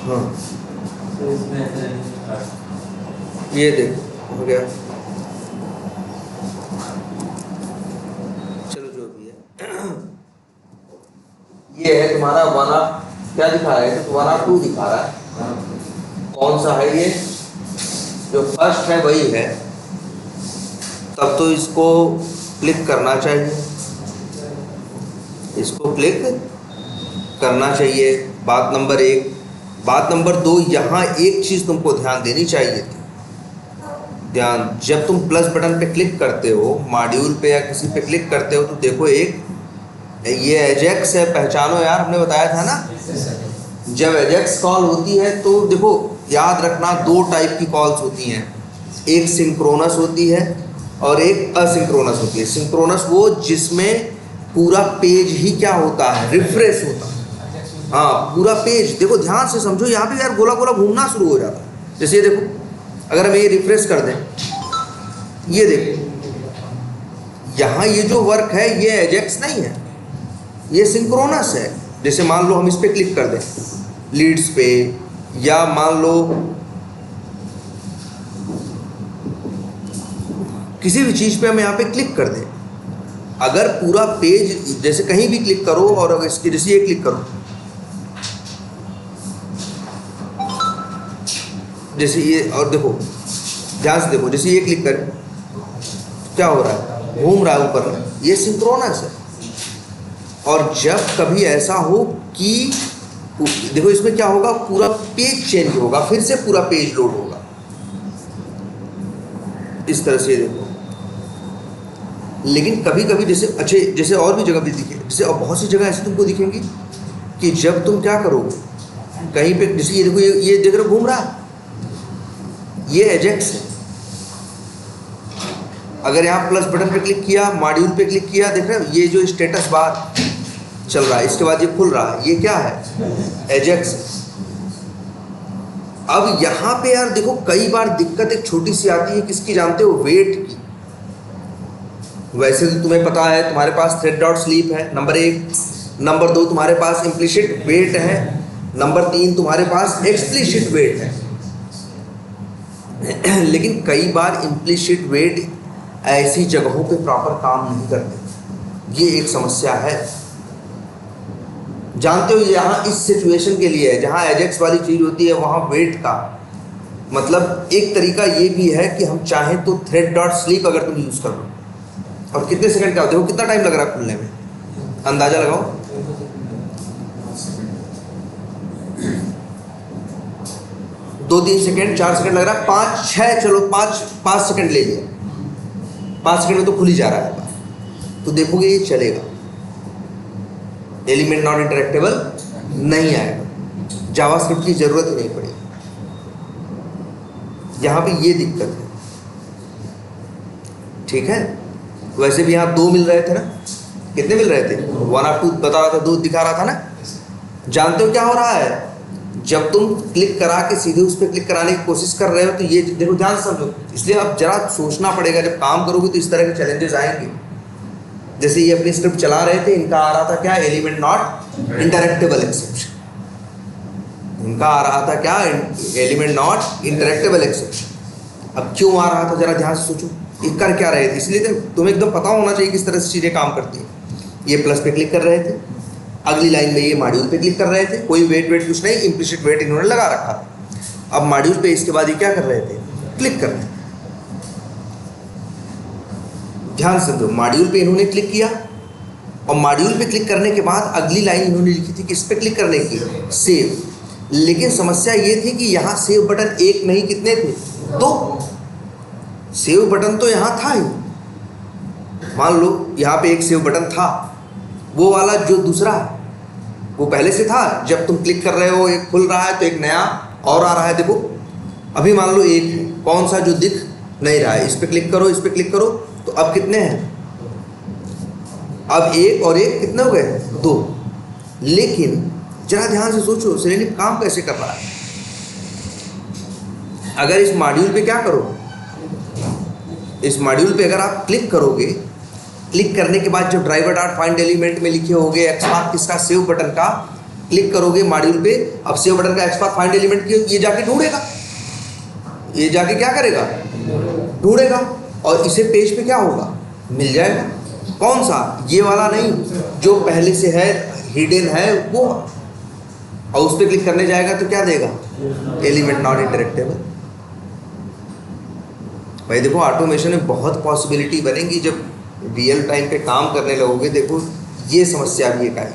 हाँ तो इसमें ऐसा नहीं। ये देखो हो गया। चलो जो भी है, ये है तुम्हारा क्या दिखा रहा है? तो 1 और 2 दिखा रहा है। कौन सा है ये? जो फर्स्ट है वही है। तब तो इसको क्लिक करना चाहिए, इसको क्लिक करना चाहिए। बात नंबर 1। बात नंबर 2, यहाँ एक चीज़ तुमको ध्यान देनी चाहिए थी। ध्यान, जब तुम प्लस बटन पे क्लिक करते हो, मॉड्यूल पे या किसी पे क्लिक करते हो, तो देखो एक ये एजेक्स है, पहचानो यार, हमने बताया था ना। जब एजेक्स कॉल होती है तो देखो याद रखना 2 टाइप की कॉल्स होती हैं, एक सिंक्रोनस होती है और एक असिंक्रोनस होती है। सिंक्रोनस वो जिसमें पूरा पेज ही क्या होता है, रिफ्रेश होता है। हाँ, पूरा पेज देखो, ध्यान से समझो, यहाँ पे यार गोला गोला घूमना शुरू हो जाता है। जैसे ये देखो, अगर हम ये रिफ्रेश कर दें, ये देखो यहाँ ये जो वर्क है ये एजेक्स नहीं है, ये सिंक्रोनस है। जैसे मान लो हम इस पे क्लिक कर दें लीड्स पे, या मान लो किसी भी चीज़ पे हम यहाँ पे क्लिक कर दें, अगर पूरा पेज जैसे कहीं भी क्लिक करो और अगर इसके जैसे ये क्लिक करो, जैसे ये, और देखो ध्यान से देखो, जैसे ये क्लिक करें क्या हो रहा है, घूम रहा है ऊपर, ये सिंक्रोनस है। और जब कभी ऐसा हो कि देखो इसमें क्या होगा, पूरा पेज चेंज होगा, फिर से पूरा पेज लोड होगा, इस तरह से देखो। लेकिन कभी कभी जैसे और भी जगह भी दिखे, जैसे और बहुत सी जगह ऐसी तुमको दिखेंगी कि जब तुम क्या करोगे कहीं पे, जैसे ये देखो, ये देख रहे हो घूम रहा, ये एजेक्स है। अगर यहाँ प्लस बटन पे क्लिक किया, मॉड्यूल पे क्लिक किया, देख रहे हो ये जो स्टेटस बार चल रहा है, इसके बाद ये खुल रहा है, ये क्या है, एजेक्स। अब यहाँ पे यार देखो कई बार दिक्कत एक छोटी सी आती है, किसकी जानते हो, वेट की। वैसे तो तुम्हें पता है तुम्हारे पास थ्रेड डॉट स्लीप है, नंबर 1। नंबर 2 तुम्हारे पास इम्प्लिसिट वेट है। नंबर 3 तुम्हारे पास एक्सप्लिसिट वेट है। लेकिन कई बार इम्प्लिसिट वेट ऐसी जगहों पे प्रॉपर काम नहीं करते, ये एक समस्या है। जानते हो यहाँ इस सिचुएशन के लिए है जहाँ एजेक्स वाली चीज़ होती है, वहाँ वेट का मतलब एक तरीका ये भी है कि हम चाहें तो थ्रेड डॉट स्लीप अगर तुम यूज़ कर लो, और कितने सेकंड का, देखो कितना टाइम लग रहा है खुलने में, अंदाजा लगाओ। 2-3 सेकंड, 4 सेकंड लग रहा है, 5-6, चलो 5 सेकंड ले लिया, 5 सेकंड में तो खुल ही जा रहा है। तो देखोगे ये चलेगा, एलिमेंट नॉट इंटरेक्टेबल नहीं आएगा, जावास्क्रिप्ट की जरूरत ही नहीं पड़ेगी। यहाँ पे ये दिक्कत है, ठीक है। वैसे भी यहाँ 2 मिल रहे थे ना, कितने मिल रहे थे, 1 और 2 बता रहा था, 2 दिखा रहा था ना। जानते हो क्या हो रहा है, जब तुम क्लिक करा के सीधे उस पर क्लिक कराने की कोशिश कर रहे हो, तो ये देखो ध्यान से समझो, इसलिए अब जरा सोचना पड़ेगा, जब काम करोगे तो इस तरह के चैलेंजेस आएंगे। जैसे ये अपनी स्क्रिप्ट चला रहे थे, इनका आ रहा था क्या, एलिमेंट नॉट इंटरेक्टेबल एक्सेप्शन, इनका आ रहा था क्या, एलिमेंट नॉट इंटरेक्टेबल एक्सेप्शन। अब क्यों आ रहा था, जरा ध्यान से सोचो, ये कर क्या रहे थे। इसलिए तो तुम्हें एकदम पता होना चाहिए किस तरह से चीज़ें काम करती हैं। ये प्लस पे क्लिक कर रहे थे, अगली लाइन में ये मॉड्यूल पे क्लिक कर रहे थे, कोई वेट कुछ नहीं, इम्प्लिसिट वेट इन्होंने लगा रखा था। अब मॉड्यूल पे इसके बाद ये क्या कर रहे थे, क्लिक कर रहे थे। ध्यान से दो, मॉड्यूल पे इन्होंने क्लिक किया, और मॉड्यूल पे क्लिक करने के बाद अगली लाइन इन्होंने लिखी थी किस पे क्लिक करने की, सेव। लेकिन समस्या ये थी कि यहाँ सेव बटन एक नहीं, कितने थे, 2। सेव बटन तो यहाँ था ही, मान लो यहाँ पे एक सेव बटन था, वो वाला जो दूसरा वो पहले से था, जब तुम क्लिक कर रहे हो एक खुल रहा है तो एक नया और आ रहा है। देखो अभी मान लो एक है, कौन सा जो दिख नहीं रहा है, इस पे क्लिक करो, इस पे क्लिक करो, तो अब कितने हैं, अब 1 और 1 कितने हो गए, 2। लेकिन जरा ध्यान से सोचो सेलेनियम काम कैसे कर रहा है। अगर इस मॉड्यूल पे क्या करो, इस मॉड्यूल पे अगर आप क्लिक करोगे, क्लिक करने के बाद जब ड्राइवर डॉट फाइंड एलिमेंट में लिखे होगे एक्स मार्क किसका, सेव बटन का, क्लिक करोगे मॉड्यूल पे, अब सेव बटन का एक्स पाथ फाइंड एलिमेंट की ये जाके ढूंढेगा, ये जाके क्या करेगा, ढूंढेगा, और इसे पेज पे क्या होगा, मिल जाएगा। कौन सा, ये वाला नहीं, जो पहले से है हिडन है वो, और उस पर क्लिक करने जाएगा तो क्या देगा, एलिमेंट नॉट इंटरेक्टेबल। भाई देखो ऑटोमेशन में बहुत पॉसिबिलिटी बनेगी जब रियल टाइम पे काम करने लगोगे। देखो ये समस्या भी एक आई,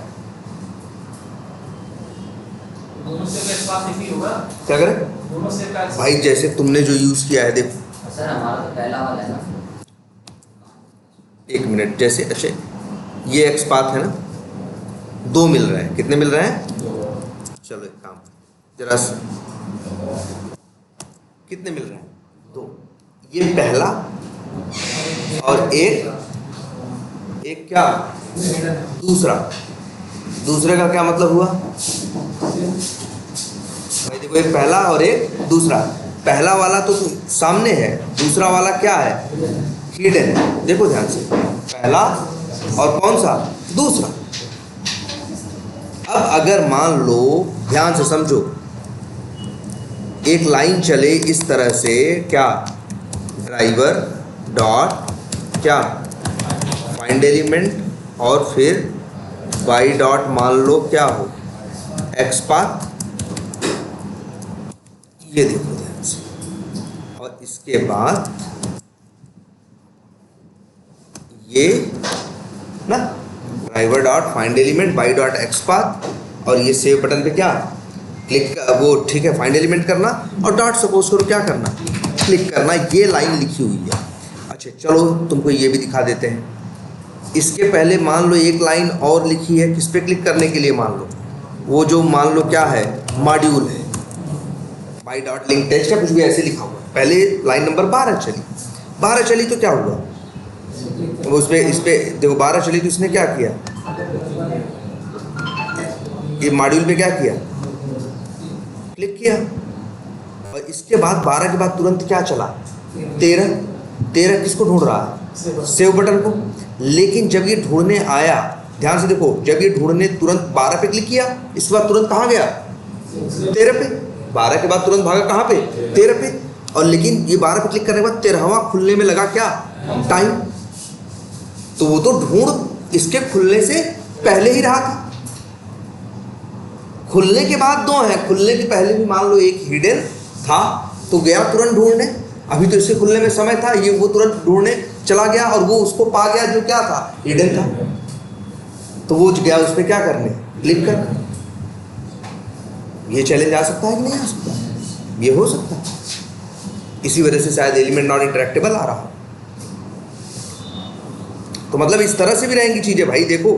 दोनों से का स्पाथ एक ही होगा, क्या करें दोनों से का भाई, जैसे तुमने जो यूज़ किया है, देखो सर हमारा तो पहला वाला है ना। एक मिनट, जैसे अच्छा ये एक्स पाथ है ना, 2 मिल रहे हैं, कितने मिल रहे हैं, चलो एक काम जरा कितने मिल रहे हैं, 2, ये पहला और एक क्या दूसरा, दूसरे का क्या मतलब हुआ भाई, देखो एक पहला और एक दूसरा, पहला वाला तो सामने है, दूसरा वाला क्या है, हिडन है। देखो ध्यान से, पहला और कौन सा, दूसरा। अब अगर मान लो, ध्यान से समझो, एक लाइन चले इस तरह से, क्या, ड्राइवर डॉट क्या फाइंड एलिमेंट, और फिर वाई डॉट मान लो क्या हो, एक्स पाथ, ये देखो ध्यान से, और इसके बाद ये ना driver dot find element by dot xpath, और ये सेव बटन पे क्या क्लिक, वो ठीक है फाइंड एलिमेंट करना, और डॉट सपोज करो क्या करना, क्लिक करना, ये लाइन लिखी हुई है। अच्छा चलो तुमको ये भी दिखा देते हैं। इसके पहले मान लो एक लाइन और लिखी है, किस पे क्लिक करने के लिए, मान लो वो जो मान लो क्या है, मॉड्यूल है, बाई डॉट लिंक टेक्स्ट है, कुछ भी ऐसे लिखा हुआ है। पहले लाइन नंबर 12 चली तो क्या हुआ, वो उस पर इस पे देखो 12 चली तो इसने क्या किया, ये मॉड्यूल पे क्या किया, क्लिक किया, और इसके बाद 12 के बाद तुरंत क्या चला, 13 किसको ढूंढ रहा है, सेव बटन को। लेकिन जब ये ढूंढने आया, ध्यान से देखो, जब ये ढूंढने तुरंत 12 पे क्लिक किया, इसके बाद तुरंत कहाँ गया, 13 पे, 12 के बाद तुरंत भागा कहाँ पे, 13 पे, और लेकिन ये 12 पे क्लिक करने के बाद 13वां खुलने में लगा क्या, टाइम, तो वो तो ढूंढ इसके खुलने से पहले ही रहा था। खुलने के बाद 2 हैं, खुलने के पहले भी मान लो एक हिडन था तो गया तुरंत ढूंढने, अभी तो इसके खुलने में समय था, ये वो तुरंत ढूंढने चला गया और वो उसको पा गया जो क्या था, हिडन था, तो वो गया उस पर क्या करने, क्लिक कर। ये चैलेंज आ सकता है कि नहीं आ सकता, ये हो सकता है, इसी वजह से शायद एलिमेंट नॉट इंटरेक्टेबल आ रहा। तो मतलब इस तरह से भी रहेंगी चीजें भाई। देखो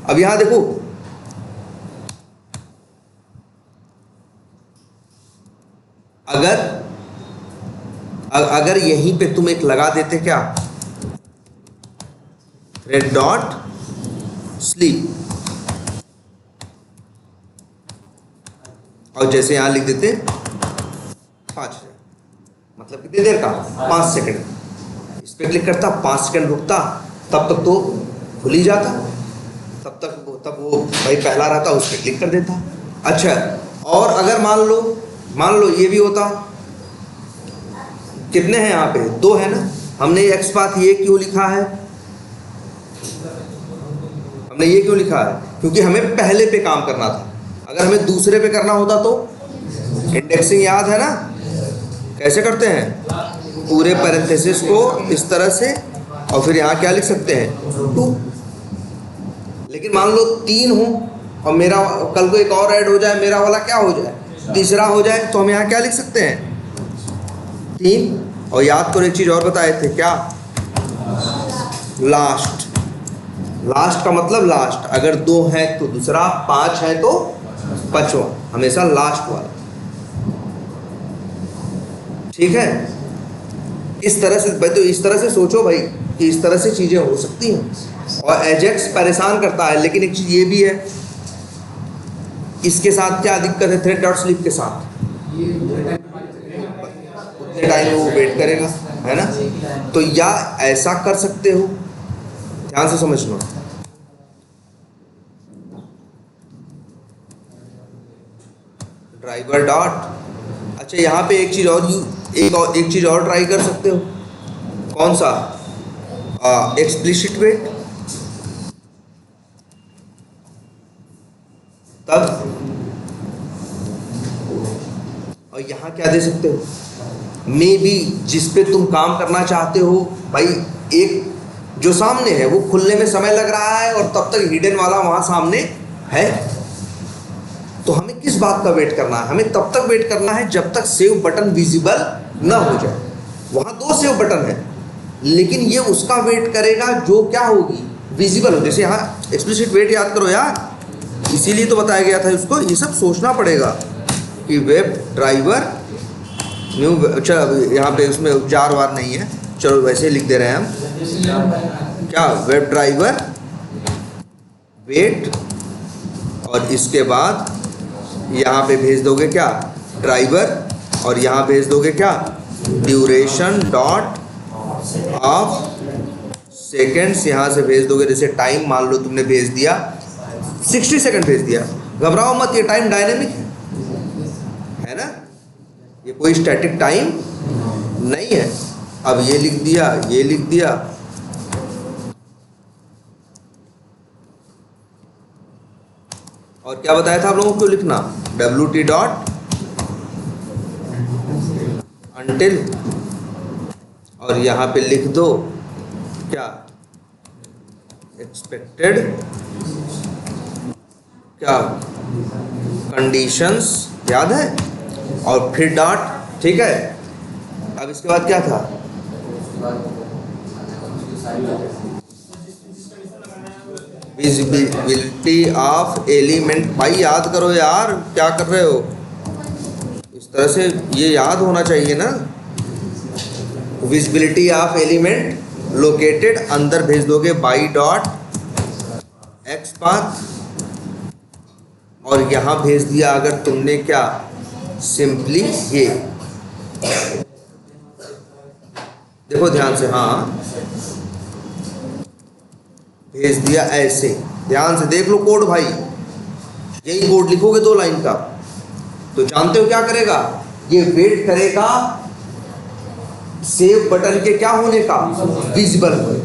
अब यहां देखो, अगर यहीं पे तुम एक लगा देते क्या, रेड डॉट स्लीप, और जैसे यहां लिख देते 5, मतलब कितनी देर का, 5 सेकंड, इस पे क्लिक करता, 5 सेकंड रुकता, तब तक तो खुल ही जाता, तब वो भाई पहला रहता, उस पर क्लिक कर देता। अच्छा, और अगर मान लो ये भी होता, कितने हैं यहाँ पे, 2 है ना, हमने ये एक्स पाथ ये क्यों लिखा है, हमने ये क्यों लिखा है, क्योंकि हमें पहले पे काम करना था। अगर हमें दूसरे पे करना होता तो इंडेक्सिंग याद है ना, कैसे करते हैं, पूरे पैरेंथेसिस को इस तरह से, और फिर यहाँ क्या लिख सकते हैं, 2। लेकिन मान लो 3 हो और मेरा कल को एक और ऐड हो जाए, मेरा वाला क्या हो जाए, तीसरा हो जाए, तो हम यहाँ क्या लिख सकते हैं, 3। और याद करो एक चीज और बताए थे, क्या, लास्ट का मतलब लास्ट, अगर 2 है तो दूसरा, 5 है तो 5वां, हमेशा लास्ट वाला, ठीक है। इस तरह से भाई, तो इस तरह से सोचो भाई कि इस तरह से चीजें हो सकती हैं। और एजेक्स परेशान करता है, लेकिन एक चीज ये भी है, इसके साथ क्या दिक्कत है, थ्रेड डॉट स्लीप के साथ उतने टाइम वो वेट करेगा, है ना। तो या ऐसा कर सकते हो, ध्यान से समझना, ड्राइवर डॉट। अच्छा यहाँ पे एक चीज़ और ट्राई कर सकते हो। कौन सा? Explicit wait. तब और यहाँ क्या दे सकते हो? मे बी जिस पे तुम काम करना चाहते हो भाई, एक जो सामने है वो खुलने में समय लग रहा है और तब तक हिडन वाला वहां सामने है। तो हमें किस बात का वेट करना है? हमें तब तक वेट करना है जब तक सेव बटन विजिबल ना हो जाए। वहां 2 सेव बटन है, लेकिन ये उसका वेट करेगा जो क्या होगी, विजिबल हो। जैसे यहाँ एक्सप्लिसिट वेट याद करो यार, इसीलिए तो बताया गया था उसको। ये सब सोचना पड़ेगा कि वेब ड्राइवर न्यू। अच्छा यहाँ पे उसमें जार वार नहीं है, चलो वैसे ही लिख दे रहे हैं हम। क्या? वेब ड्राइवर वेट, और इसके बाद यहाँ पे भेज दोगे क्या? ड्राइवर, और यहाँ भेज दोगे क्या? Duration dot of seconds. यहाँ से भेज दोगे, जैसे टाइम मान लो तुमने भेज दिया 60 सेकंड भेज दिया। घबराओ मत, ये टाइम डायनेमिक है ना, ये कोई स्टैटिक टाइम नहीं है। अब ये लिख दिया, ये लिख दिया, और क्या बताया था आप लोगों को लिखना? WT डॉट अंटिल, और यहाँ पे लिख दो क्या? एक्सपेक्टेड क्या कंडीशंस, याद है? और फिर डॉट, ठीक है। अब इसके बाद क्या था? Visibility of element. भाई याद करो यार, क्या कर रहे हो? इस तरह से ये याद होना चाहिए ना। विजिबिलिटी ऑफ एलिमेंट लोकेटेड, अंदर भेज दोगे बाई डॉट एक्स पाथ, और यहाँ भेज दिया अगर तुमने क्या? सिंपली ये देखो ध्यान से, हाँ भेज दिया ऐसे। ध्यान से देख लो कोड भाई, यही कोड लिखोगे 2 लाइन का तो जानते हो क्या करेगा? ये वेट करेगा सेव बटन के क्या होने का? विजिबल होने।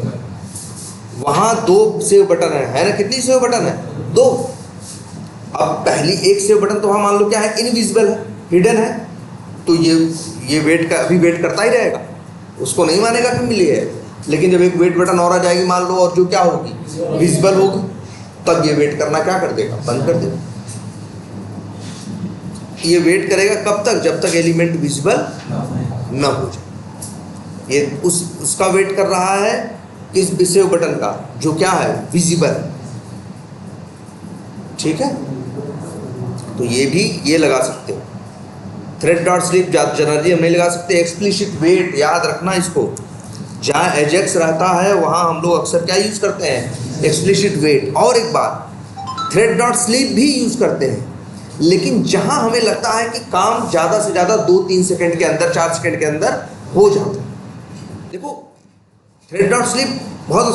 वहां 2 सेव बटन है ना? कितनी सेव बटन है? 2। अब पहली एक सेव बटन तो वहां मान लो क्या है? इनविजिबल है, हिडन है। तो ये वेट का अभी वेट करता ही रहेगा, उसको नहीं मानेगा कि मिली है। लेकिन जब एक वेट बटन और आ जाएगी मान लो, और जो क्या होगी? विजिबल होगी, तब ये वेट करना क्या कर देगा? बंद कर देगा। ये वेट करेगा कब तक? जब तक एलिमेंट विजिबल न हो जाए। ये उसका वेट कर रहा है, किस सेव बटन का? जो क्या है? विजिबल। ठीक है, तो ये भी ये लगा सकते हो। थ्रेड डॉट स्लीप जनरली हम नहीं लगा सकते। एक्सप्लिसिट वेट याद रखना इसको, जहाँ एजेक्स रहता है वहाँ हम लोग अक्सर क्या यूज़ करते हैं? Explicit wait. और एक बात, थ्रेड डॉट स्लीप भी यूज़ करते हैं, लेकिन जहाँ हमें लगता है कि काम ज़्यादा से ज़्यादा 2-3 सेकंड के अंदर, 4 सेकंड के अंदर हो जाता है। देखो थ्रेड डॉट स्लीप बहुत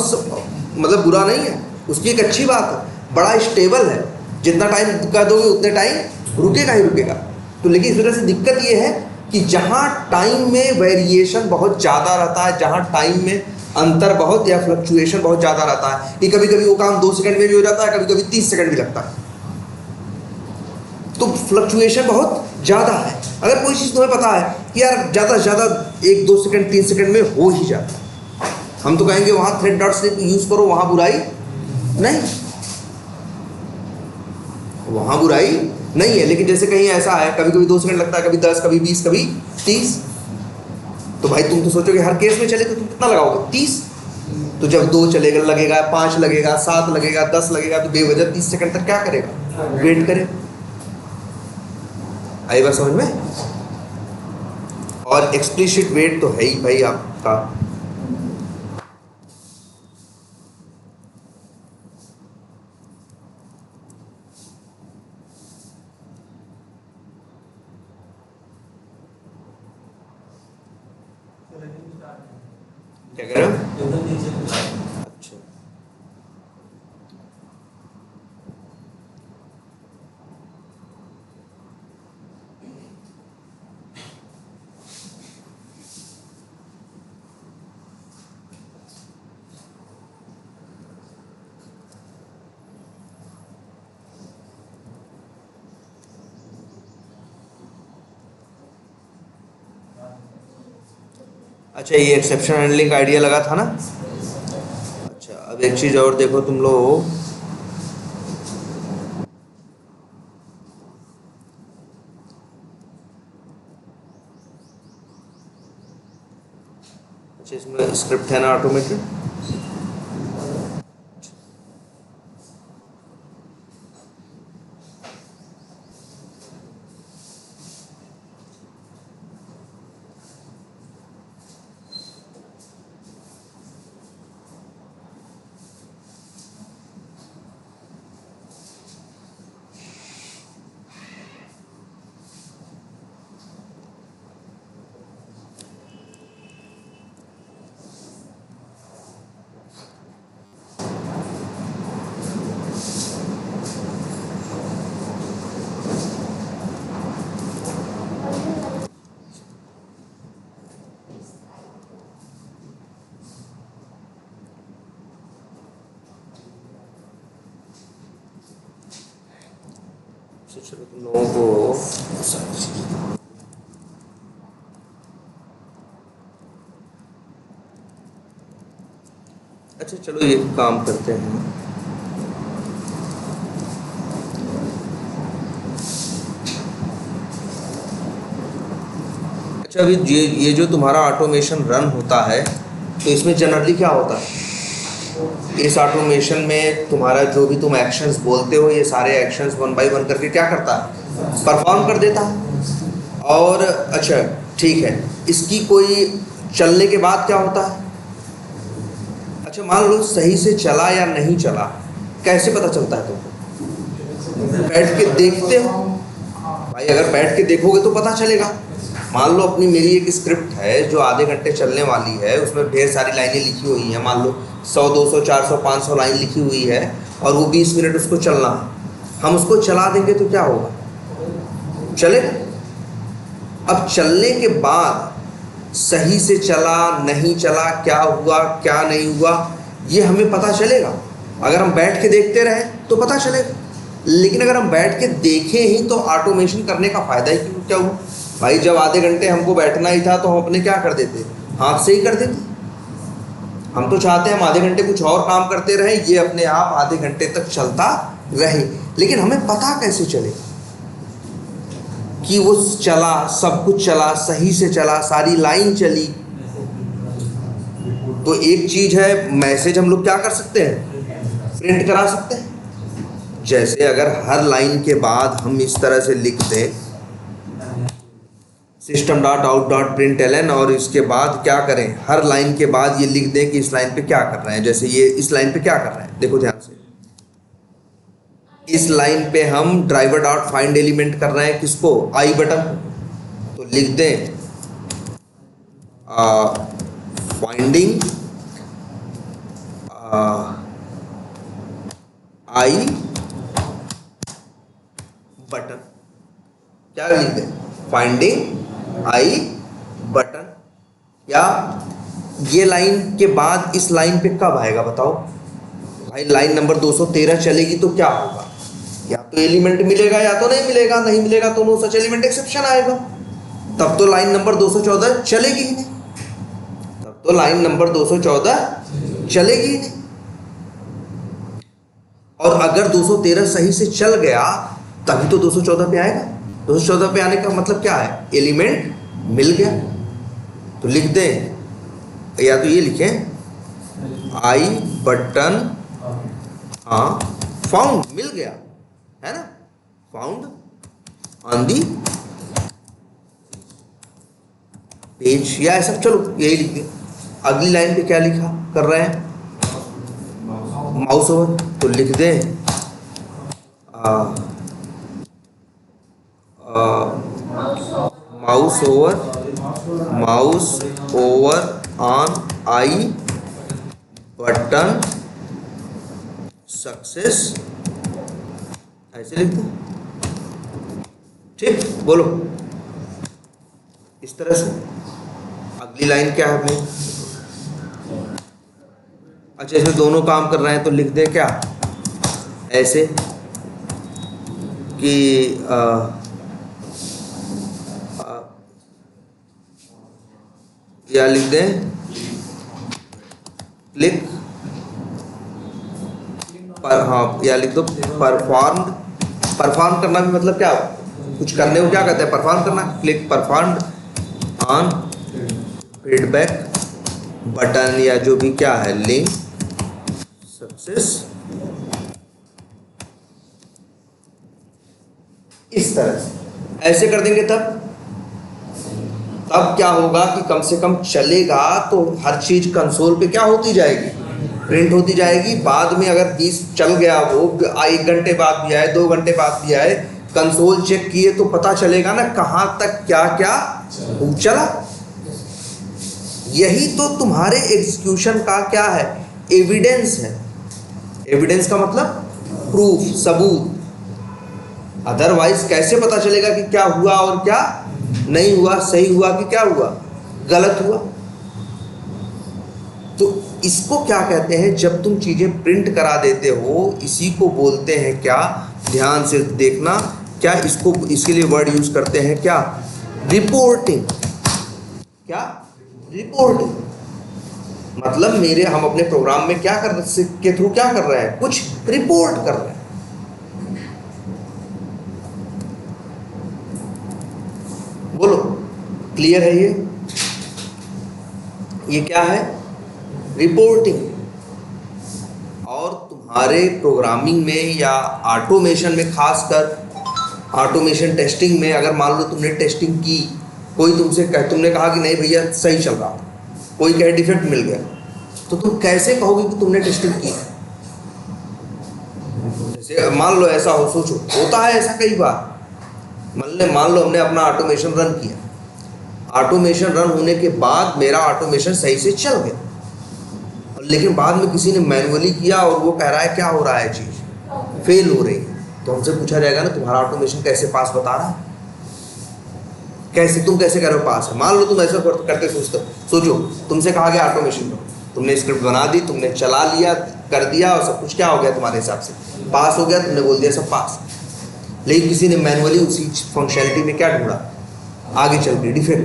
मतलब बुरा नहीं है, उसकी एक अच्छी बात है, बड़ा स्टेबल है। जितना टाइम कर दोगे उतने टाइम रुकेगा ही रुकेगा। तो लेकिन इस वजह से दिक्कत ये है कि जहाँ टाइम में वेरिएशन बहुत ज़्यादा रहता है, जहाँ टाइम में अंतर बहुत या फ्लक्चुएशन बहुत ज़्यादा रहता है, कि कभी कभी वो काम 2 सेकंड में भी हो जाता है, कभी कभी 30 सेकंड भी लगता है। तो फ्लक्चुएशन बहुत ज़्यादा है। अगर कोई चीज़ तुम्हें पता है कि यार ज़्यादा से ज़्यादा 1-2 सेकंड 3 सेकंड में हो ही जाता है, हम तो कहेंगे वहाँ थ्रेड डॉट स्लीप यूज़ करो, वहाँ बुराई नहीं, वहाँ बुराई नहीं है। लेकिन जैसे कहीं ऐसा है कभी कभी 2 सेकंड लगता है, कभी 10, कभी 20, कभी 30, तो भाई तुम तो सोचोगे हर केस में चले तो तुम कितना लगाओगे? 30। तो जब 2 चलेगा लगेगा, 5 लगेगा, 7 लगेगा, 10 लगेगा, तो बेवजह 30 सेकंड तक क्या करेगा? वेट करे। आई बात समझ में? और एक्सप्लिसिट वेट तो है ही भाई आपका। क्या कह रहे हो? अच्छा, अच्छा, ये एक्सेप्शन हैंडलिंग का आइडिया लगा था ना। अच्छा, अब एक चीज़ और देखो तुम लोग, अच्छा इसमें स्क्रिप्ट है ना ऑटोमेटेड। चलो तुम लोगों को अच्छा चलो ये काम करते हैं। अच्छा, अभी ये जो तुम्हारा ऑटोमेशन रन होता है, तो इसमें जनरली क्या होता है, इस ऑटोमेशन में तुम्हारा जो भी तुम एक्शंस बोलते हो, ये सारे एक्शंस वन बाय वन करके क्या करता है, परफॉर्म कर देता है। और अच्छा ठीक है, इसकी कोई चलने के बाद क्या होता है। अच्छा मान लो सही से चला या नहीं चला, कैसे पता चलता है तुमको, बैठ के देखते हो भाई, अगर बैठ के देखोगे तो पता चलेगा। मान लो अपनी मेरी एक स्क्रिप्ट है जो आधे घंटे चलने वाली है, उसमें ढेर सारी लाइनें लिखी हुई हैं, मान लो 100 200 400 500 लाइन लिखी हुई है, और वो 20 मिनट उसको चलना है। हम उसको चला देंगे तो क्या होगा, चलेगा। अब चलने के बाद सही से चला नहीं चला, क्या हुआ क्या नहीं हुआ, ये हमें पता चलेगा। अगर हम बैठ के देखते रहे तो पता चलेगा, लेकिन अगर हम बैठ के देखें ही तो ऑटोमेशन करने का फ़ायदा ही क्या हुआ भाई। जब आधे घंटे हमको बैठना ही था तो हम अपने क्या कर देते, हाथ से ही कर देते। हम तो चाहते हैं हम आधे घंटे कुछ और काम करते रहें, ये अपने आप आधे घंटे तक चलता रहे। लेकिन हमें पता कैसे चले कि वो चला, सब कुछ चला, सही से चला, सारी लाइन चली। तो एक चीज़ है, मैसेज हम लोग क्या कर सकते हैं, प्रिंट करा सकते हैं। जैसे अगर हर लाइन के बाद हम इस तरह से लिख दें system.out.println, और इसके बाद क्या करें, हर लाइन के बाद ये लिख दें कि इस लाइन पे क्या कर रहे हैं। जैसे ये इस लाइन पे क्या कर रहे हैं, देखो ध्यान से, इस लाइन पे हम ड्राइवर डॉट फाइंड एलिमेंट कर रहे हैं, किसको, आई बटन। तो लिख दें फाइंडिंग आई बटन, क्या लिख दें, फाइंडिंग आई बटन। या ये लाइन के बाद इस लाइन पे कब आएगा बताओ भाई, लाइन नंबर 213 चलेगी तो क्या होगा, या तो एलिमेंट मिलेगा या तो नहीं मिलेगा, नहीं मिलेगा तो नो सच एलिमेंट एक्सेप्शन आएगा। तब तो लाइन नंबर 214 चलेगी ही नहीं, तब तो लाइन नंबर 214 चलेगी ही नहीं। और अगर 213 सही से चल गया तभी तो 214 पे आएगा। 214 पे आने का मतलब क्या है, एलिमेंट मिल गया। तो लिख दें, या तो ये लिखें आई बटन, हाँ फाउंड, मिल गया है ना, फाउंड ऑन दी पेज, या ऐसा, चलो यही लिख दें। अगली लाइन पे क्या लिखा कर रहे हैं, माउस ओवर, तो लिख दें mouse over on I button success, ऐसे लिख दो। ठीक, बोलो इस तरह से। अगली लाइन क्या है अपनी, अच्छा इसमें दोनों काम कर रहे हैं तो लिख दें क्या, ऐसे कि या लिख दें क्लिक पर, हाँ या लिख दो परफॉर्म्ड। परफॉर्म करना भी मतलब क्या, कुछ करने को क्या कहते हैं, परफॉर्म करना। Click performed on feedback button या जो भी क्या है लिंक सक्सेस। इस तरह से ऐसे कर देंगे तब क्या होगा कि कम से कम चलेगा तो हर चीज कंसोल पे क्या होती जाएगी, प्रिंट होती जाएगी। बाद में अगर 20 चल गया वो 1 घंटे बाद भी आए 2 घंटे बाद भी आए, कंसोल चेक किए तो पता चलेगा ना कहाँ तक क्या क्या चला। यही तो तुम्हारे एग्जीक्यूशन का क्या है, एविडेंस है। एविडेंस का मतलब प्रूफ, सबूत। अदरवाइज कैसे पता चलेगा कि क्या हुआ और क्या नहीं हुआ, सही हुआ कि क्या हुआ, गलत हुआ। तो इसको क्या कहते हैं, जब तुम चीजें प्रिंट करा देते हो, इसी को बोलते हैं क्या, ध्यान से देखना, क्या इसको, इसके लिए वर्ड यूज करते हैं क्या, रिपोर्टिंग। क्या रिपोर्टिंग मतलब मेरे, हम अपने प्रोग्राम में क्या कर के थ्रू क्या कर रहे हैं, कुछ रिपोर्ट कर रहे हैं। बोलो क्लियर है ये क्या है, रिपोर्टिंग। और तुम्हारे प्रोग्रामिंग में या ऑटोमेशन में, खासकर ऑटोमेशन टेस्टिंग में, अगर मान लो तुमने टेस्टिंग की, कोई तुमने कहा कि नहीं भैया सही चल रहा, कोई कहे डिफेक्ट मिल गया, तो तुम कैसे कहोगे कि तुमने टेस्टिंग की। जैसे मान लो ऐसा हो, सोचो होता है ऐसा कई बार, मान लो हमने अपना ऑटोमेशन रन किया, ऑटोमेशन रन होने के बाद मेरा ऑटोमेशन सही से चल गया, लेकिन बाद में किसी ने मैनुअली किया और वो कह रहा है क्या हो रहा है, चीज फेल हो रही है, तो हमसे पूछा जाएगा ना तुम्हारा ऑटोमेशन कैसे पास बता रहा है, कैसे, तुम कैसे कह रहे हो पास है। मान लो तुम ऐसा करते सोचो तुमसे कहा गया ऑटोमेशन करो, तुमने स्क्रिप्ट बना दी, तुमने चला लिया, कर दिया और सब कुछ क्या हो गया तुम्हारे हिसाब से, पास हो गया, तुमने बोल दिया सब पास। लेकिन किसी ने मैनुअली उसी फंक्शनलिटी में क्या ढूंढा, आगे चल के डिफेक्ट।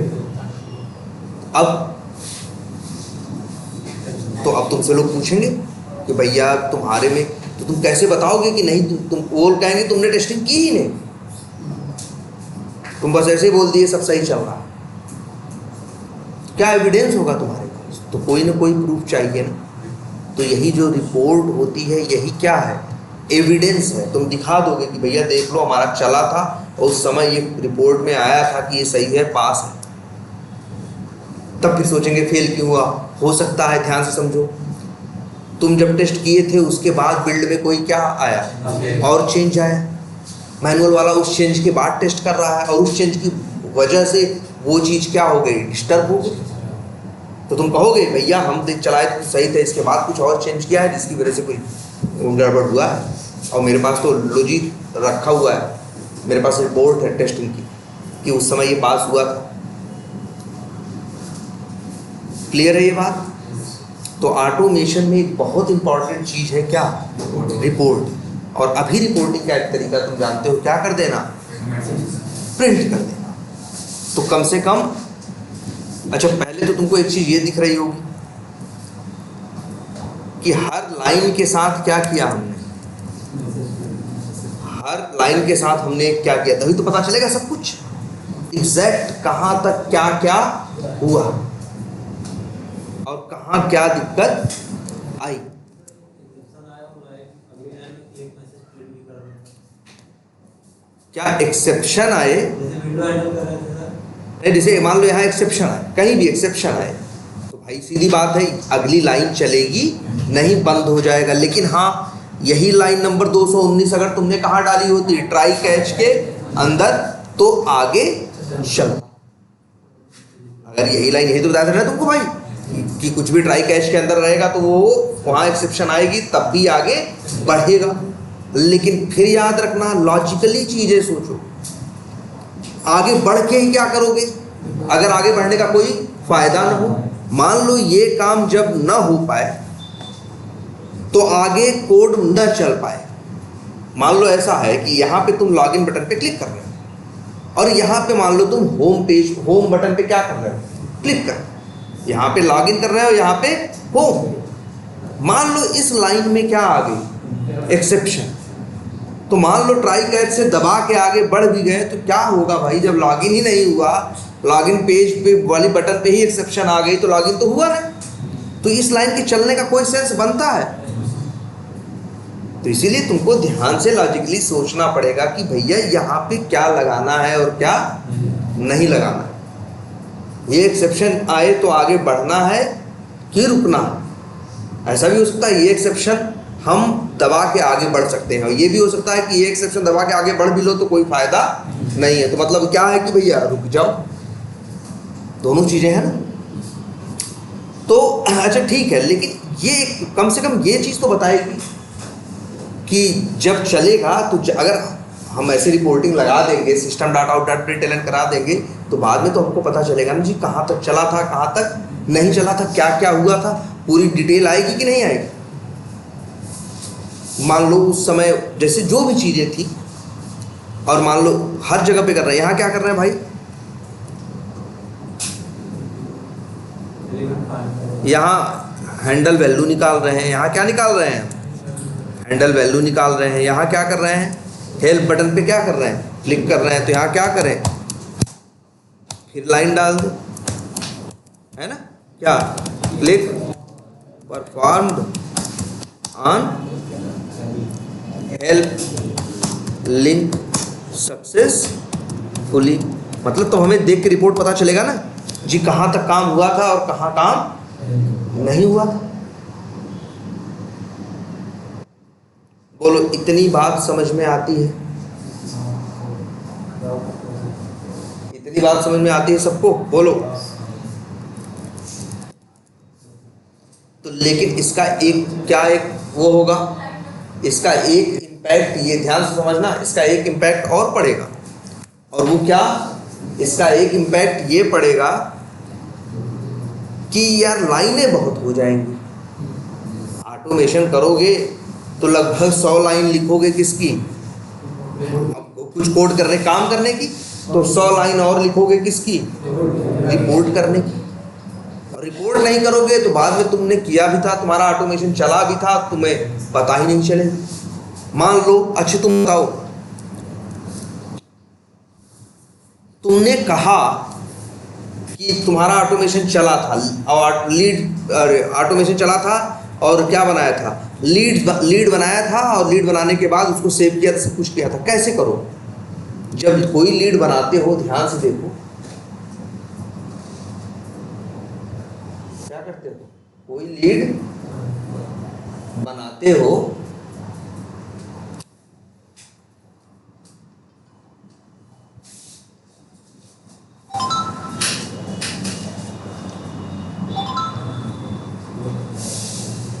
अब तुमसे लोग पूछेंगे कि भैया तुम्हारे में, तो तुम कैसे बताओगे कि नहीं, तुम वो कहेंगे तुमने टेस्टिंग की ही नहीं, तुम बस ऐसे ही बोल दिए सब सही चल रहा। क्या एविडेंस होगा तुम्हारे पास, तो कोई ना कोई प्रूफ चाहिए ना। तो यही जो रिपोर्ट होती है, यही क्या है, एविडेंस है। तुम दिखा दोगे कि भैया देख लो हमारा चला था और उस समय ये रिपोर्ट में आया था कि ये सही है, पास है। तब फिर सोचेंगे फेल क्यों हुआ, हो सकता है, ध्यान से समझो, तुम जब टेस्ट किए थे उसके बाद बिल्ड में कोई क्या आया और चेंज आया, मैनुअल वाला उस चेंज के बाद टेस्ट कर रहा है और उस चेंज की वजह से वो चीज़ क्या हो गई, डिस्टर्ब हो गई। तो तुम कहोगे भैया हम चलाए तो सही थे, इसके बाद कुछ और चेंज किया है जिसकी वजह से कोई गड़बड़ हुआ है, और मेरे पास तो लॉजिक रखा हुआ है, मेरे पास रिपोर्ट है टेस्टिंग की कि उस समय ये पास हुआ था। क्लियर है ये बात। तो ऑटोमेशन में एक बहुत इंपॉर्टेंट चीज़ है क्या, रिपोर्ट। और अभी रिपोर्टिंग का एक तरीका तुम जानते हो, क्या कर देना, प्रिंट कर देना। तो कम से कम, अच्छा पहले तो तुमको एक चीज़ ये दिख रही होगी कि हर लाइन के साथ क्या किया हमने, हर लाइन के साथ हमने क्या किया, तभी तो पता चलेगा सब कुछ एग्जैक्ट कहाँ तक क्या क्या हुआ और कहाँ क्या दिक्कत आई। क्या एक्सेप्शन आए, नहीं जैसे मान लो यहाँ एक्सेप्शन आए, कहीं भी एक्सेप्शन आए तो भाई सीधी बात है अगली लाइन चलेगी नहीं, बंद हो जाएगा। लेकिन हाँ, यही लाइन नंबर 219 अगर तुमने कहाँ डाली होती, ट्राई कैच के अंदर, तो आगे चल। अगर यही लाइन, यही तो बताया था ना तुमको भाई कि कुछ भी ट्राई कैच के अंदर रहेगा तो वो वहाँ एक्सेप्शन आएगी, तब भी आगे बढ़ेगा। लेकिन फिर याद रखना, लॉजिकली चीजें सोचो, आगे बढ़ के ही क्या करोगे, अगर आगे बढ़ने का कोई फायदा ना हो, मान लो ये काम जब ना हो पाए तो आगे कोड न चल पाए। मान लो ऐसा है कि यहाँ पे तुम लॉगिन बटन पे क्लिक कर रहे हो और यहाँ पे मान लो तुम होम बटन पे क्या कर रहे हो, क्लिक कर, यहाँ पे लॉगिन कर रहे हो, यहाँ पे होम। मान लो इस लाइन में क्या आ गई, एक्सेप्शन, तो मान लो ट्राई कैच से दबा के आगे बढ़ भी गए तो क्या होगा भाई, जब लॉगिन ही नहीं हुआ, लॉगिन पेज पे वाली बटन पे ही एक्सेप्शन आ गई तो लॉगिन तो हुआ नहीं। तो इस लाइन के चलने का कोई सेंस बनता है? तो इसीलिए तुमको ध्यान से लॉजिकली सोचना पड़ेगा कि भैया यहाँ पे क्या लगाना है और क्या नहीं लगाना है। ये एक्सेप्शन आए तो आगे बढ़ना है कि रुकना है। ऐसा भी हो सकता है ये एक्सेप्शन हम दबा के आगे बढ़ सकते हैं, ये भी हो सकता है कि ये एक्सेप्शन दबा के आगे बढ़ भी लो तो कोई फायदा नहीं है। तो मतलब क्या है कि भैया रुक जाओ, दोनों चीजें हैं ना। तो अच्छा ठीक है, लेकिन ये कम से कम ये चीज़ तो बताएगी कि जब चलेगा तो अगर हम ऐसे रिपोर्टिंग लगा देंगे, system dot out dot println करा देंगे, तो बाद में तो हमको पता चलेगा ना जी कहाँ तक चला था, कहाँ तक नहीं चला था, क्या क्या हुआ था, पूरी डिटेल आएगी कि नहीं आएगी। मान लो उस समय जैसे जो भी चीज़ें थी, और मान लो हर जगह पे कर रहे हैं, यहाँ क्या कर रहे हैं भाई, यहाँ हैंडल वैल्यू निकाल रहे हैं, यहाँ क्या निकाल रहे हैं, हैंडल वैल्यू निकाल रहे हैं। यहाँ क्या कर रहे हैं, हेल्प बटन पे क्या कर रहे हैं, क्लिक कर रहे हैं। तो यहाँ क्या करें, फिर लाइन डाल दो, है ना, क्या click performed on help link successfully. मतलब तो हमें देख के रिपोर्ट पता चलेगा ना जी कहाँ तक काम हुआ था और कहाँ काम नहीं हुआ था। बोलो इतनी बात समझ में आती है, इतनी बात समझ में आती है सबको, बोलो। तो लेकिन इसका एक क्या एक वो होगा, इसका एक इम्पैक्ट, ये ध्यान से समझना, इसका एक इम्पैक्ट और पड़ेगा। और वो क्या, इसका एक इम्पैक्ट ये पड़ेगा कि यार लाइनें बहुत हो जाएंगी। ऑटोमेशन करोगे तो लगभग 100 लाइन लिखोगे किसकी, कुछ कोड करने काम करने की, तो 100 लाइन और लिखोगे किसकी, रिपोर्ट करने की। और रिपोर्ट नहीं करोगे तो बाद में तुमने किया भी था, तुम्हारा ऑटोमेशन चला भी था, तुम्हें पता ही नहीं चलेगा। मान लो अच्छा तुम बताओ, तुमने कहा कि तुम्हारा ऑटोमेशन चला था और लीड ऑटोमेशन चला था और क्या बनाया था, लीड बनाया था, और लीड बनाने के बाद उसको सेव किया था, सब कुछ किया था। कैसे करो, जब कोई लीड बनाते हो ध्यान से देखो क्या करते हो, कोई लीड बनाते हो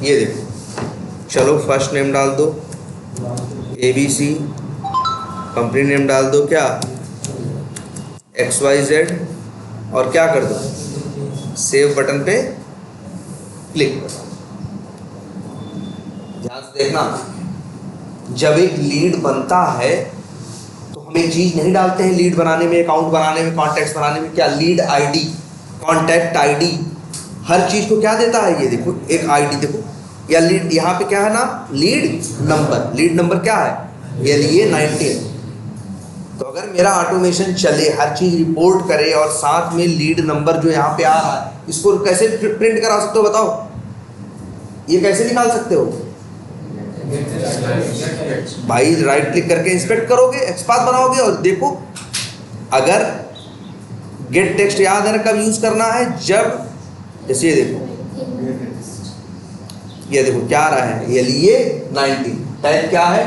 ये देखो, चलो फर्स्ट नेम डाल दो ABC, कंपनी नेम डाल दो क्या XYZ, और क्या कर दो सेव बटन पे क्लिक करो। ध्यान से देखना, जब एक लीड बनता है तो हम एक चीज नहीं डालते हैं लीड बनाने में, अकाउंट बनाने में, कॉन्टैक्ट बनाने में, क्या लीड ID, कॉन्टैक्ट ID, हर चीज को क्या देता है, ये देखो एक ID देखो, या लीड यहाँ पे क्या है ना, लीड नंबर। लीड नंबर क्या है, ये लिए 19। तो अगर मेरा ऑटोमेशन चले, हर चीज रिपोर्ट करे और साथ में लीड नंबर जो यहाँ पे आ रहा है, इसको कैसे प्रिंट करा सकते हो बताओ, ये कैसे निकाल सकते हो भाई, राइट क्लिक करके इंस्पेक्ट करोगे, एक्सपाथ बनाओगे और देखो। अगर गेट टेक्स्ट याद है ना कब यूज करना है, जब जैसे ये देखो क्या आ रहा है, ये लिए 19, टाइप क्या है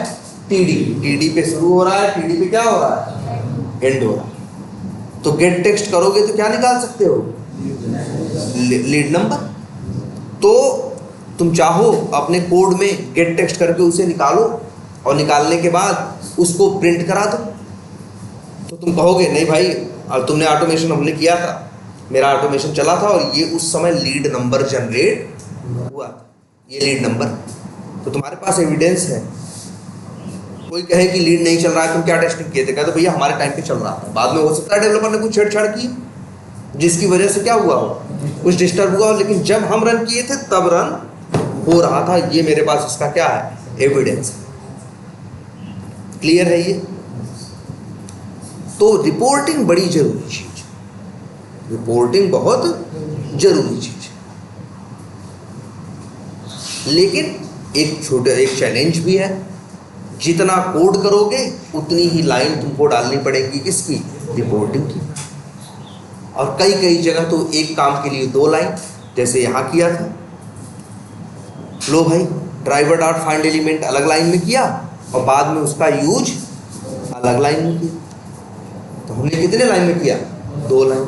TD पे शुरू हो रहा है, TD पे क्या हो रहा है, एंड हो रहा है। तो गेट टेक्स्ट करोगे तो क्या निकाल सकते हो, लीड नंबर। तो तुम चाहो अपने कोड में गेट टेक्स्ट करके उसे निकालो, और निकालने के बाद उसको प्रिंट करा दो। तो तुम कहोगे नहीं भाई, और तुमने ऑटोमेशन हमने किया था, मेरा ऑटोमेशन चला था और ये उस समय लीड नंबर जनरेट हुआ, ये लीड नंबर, तो तुम्हारे पास एविडेंस है। कोई कहे कि लीड नहीं चल रहा है, तुम क्या टेस्टिंग किए थे, कहते भैया हमारे टाइम पे चल रहा था, बाद में हो सकता है डेवलपर ने कुछ छेड़छाड़ की जिसकी वजह से क्या हुआ हो, कुछ डिस्टर्ब हुआ, लेकिन जब हम रन किए थे तब रन हो रहा था। ये मेरे पास इसका क्या है, एविडेंस। क्लियर है ये? तो रिपोर्टिंग बड़ी जरूरी चीज, रिपोर्टिंग बहुत जरूरी चीज है। लेकिन एक चैलेंज भी है, जितना कोड करोगे उतनी ही लाइन तुमको डालनी पड़ेगी किसकी, रिपोर्टिंग की। और कई कई जगह तो एक काम के लिए 2 लाइन, जैसे यहाँ किया था। लो भाई, ड्राइवर डॉट फाइंड एलिमेंट अलग लाइन में किया और बाद में उसका यूज अलग लाइन में किया। तो हमने कितने लाइन में किया, 2 लाइन।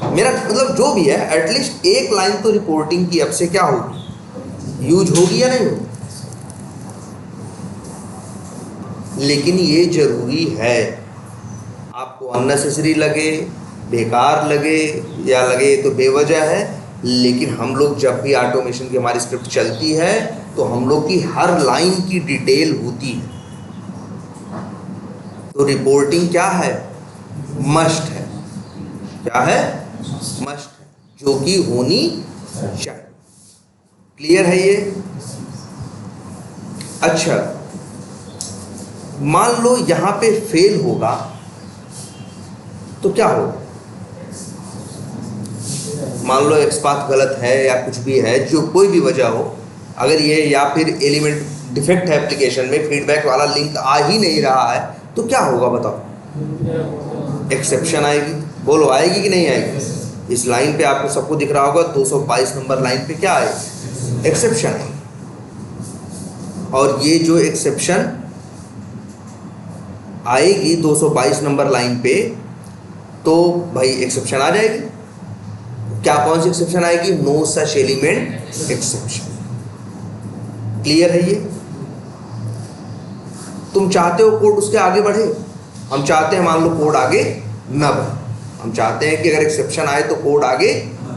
मेरा मतलब जो भी है, एटलीस्ट एक लाइन तो रिपोर्टिंग की अब से क्या होगी, यूज होगी या नहीं होगी। लेकिन ये जरूरी है, आपको अननेसेसरी लगे, बेकार लगे या लगे तो बेवजह है, लेकिन हम लोग जब भी ऑटोमेशन की हमारी स्क्रिप्ट चलती है तो हम लोग की हर लाइन की डिटेल होती है। तो रिपोर्टिंग क्या है, मस्ट है। क्या है, मस्ट है, जो कि होनी चाहिए। क्लियर है ये? अच्छा, मान लो यहां पे फेल होगा तो क्या होगा। मान लो एक्सपाथ गलत है या कुछ भी है, जो कोई भी वजह हो, अगर ये या फिर एलिमेंट डिफेक्ट है एप्लीकेशन में, फीडबैक वाला लिंक आ ही नहीं रहा है, तो क्या होगा बताओ। एक्सेप्शन आएगी। बोलो, आएगी कि नहीं आएगी। इस लाइन पे आपको सबको दिख रहा होगा 222 नंबर लाइन पे क्या आएगी, एक्सेप्शन आएगी। और ये जो एक्सेप्शन आएगी 222 नंबर लाइन पे, तो भाई एक्सेप्शन आ जाएगी। क्या, कौन सी एक्सेप्शन आएगी, no such element exception. Clear है ये? तुम चाहते हो कोड उसके आगे बढ़े, हम चाहते हैं मान लो कोड आगे न बढ़े, हम चाहते हैं कि अगर एक्सेप्शन आए तो कोड आगे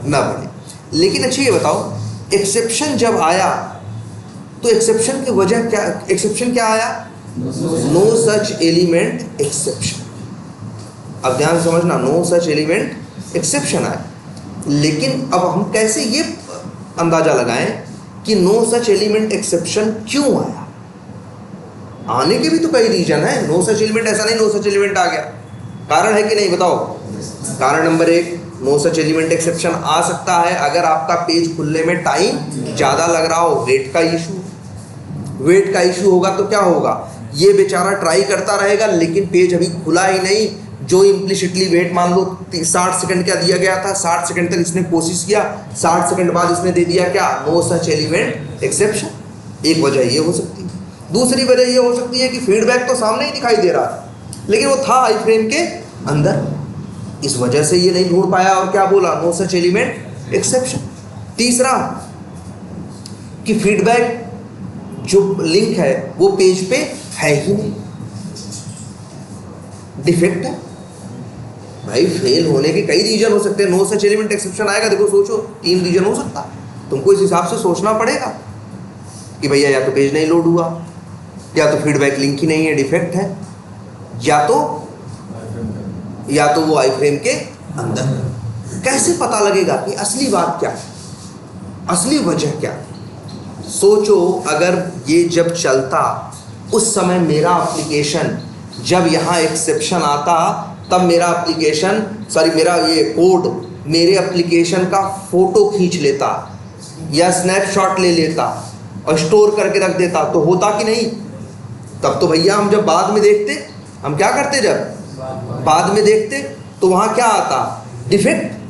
न बढ़े। लेकिन अच्छा ये बताओ, एक्सेप्शन जब आया तो एक्सेप्शन की वजह क्या, एक्सेप्शन क्या आया, नो सच एलिमेंट एक्सेप्शन। अब ध्यान से समझना, नो सच एलिमेंट एक्सेप्शन आया। लेकिन अब हम कैसे ये अंदाजा लगाएं कि नो सच एलिमेंट एक्सेप्शन क्यों आया। आने के भी तो कई रीजन है, नो सच एलिमेंट ऐसा नहीं नो सच एलिमेंट आ गया, कारण है कि नहीं बताओ। कारण number 1, no such element exception आ सकता है अगर आपका पेज खुलने में टाइम ज़्यादा लग रहा हो, वेट का इशू। वेट का इशू होगा तो क्या होगा, ये बेचारा ट्राई करता रहेगा लेकिन पेज अभी खुला ही नहीं। जो इम्प्लिसिटली वेट मान लो 60 सेकंड क्या दिया गया था, 60 सेकंड तक इसने कोशिश किया, 60 सेकंड बाद इसने दे दिया क्या, नो सच एलिमेंट एक्सेप्शन। एक वजह ये हो सकती है। दूसरी वजह ये हो सकती है कि फीडबैक तो सामने ही दिखाई दे रहा था लेकिन वो था आई फ्रेम के अंदर, इस वजह से ये नहीं ढूंढ पाया और क्या बोला, नो सच एलिमेंट एक्सेप्शन। तीसरा कि फीडबैक जो लिंक है वो पेज पे है ही नहीं, डिफेक्ट है। भाई फेल होने के कई रीजन हो सकते हैं, नो सच एलिमेंट एक्सेप्शन आएगा, देखो सोचो 3 रीजन हो सकता है। तुमको इस हिसाब से सोचना पड़ेगा कि भैया या तो पेज नहीं लोड हुआ, या तो फीडबैक लिंक ही नहीं है, डिफेक्ट है, या तो वो आई फ्रेम के अंदर। कैसे पता लगेगा कि असली बात क्या है, असली वजह क्या है। सोचो अगर ये जब चलता उस समय मेरा एप्लीकेशन, जब यहाँ एक्सेप्शन आता तब मेरा एप्लीकेशन मेरा ये कोड मेरे एप्लीकेशन का फोटो खींच लेता या स्नैपशॉट ले लेता और स्टोर करके रख देता, तो होता कि नहीं। तब तो भैया हम जब बाद में देखते, हम क्या करते, जब बाद में देखते तो वहाँ क्या आता, डिफेक्ट।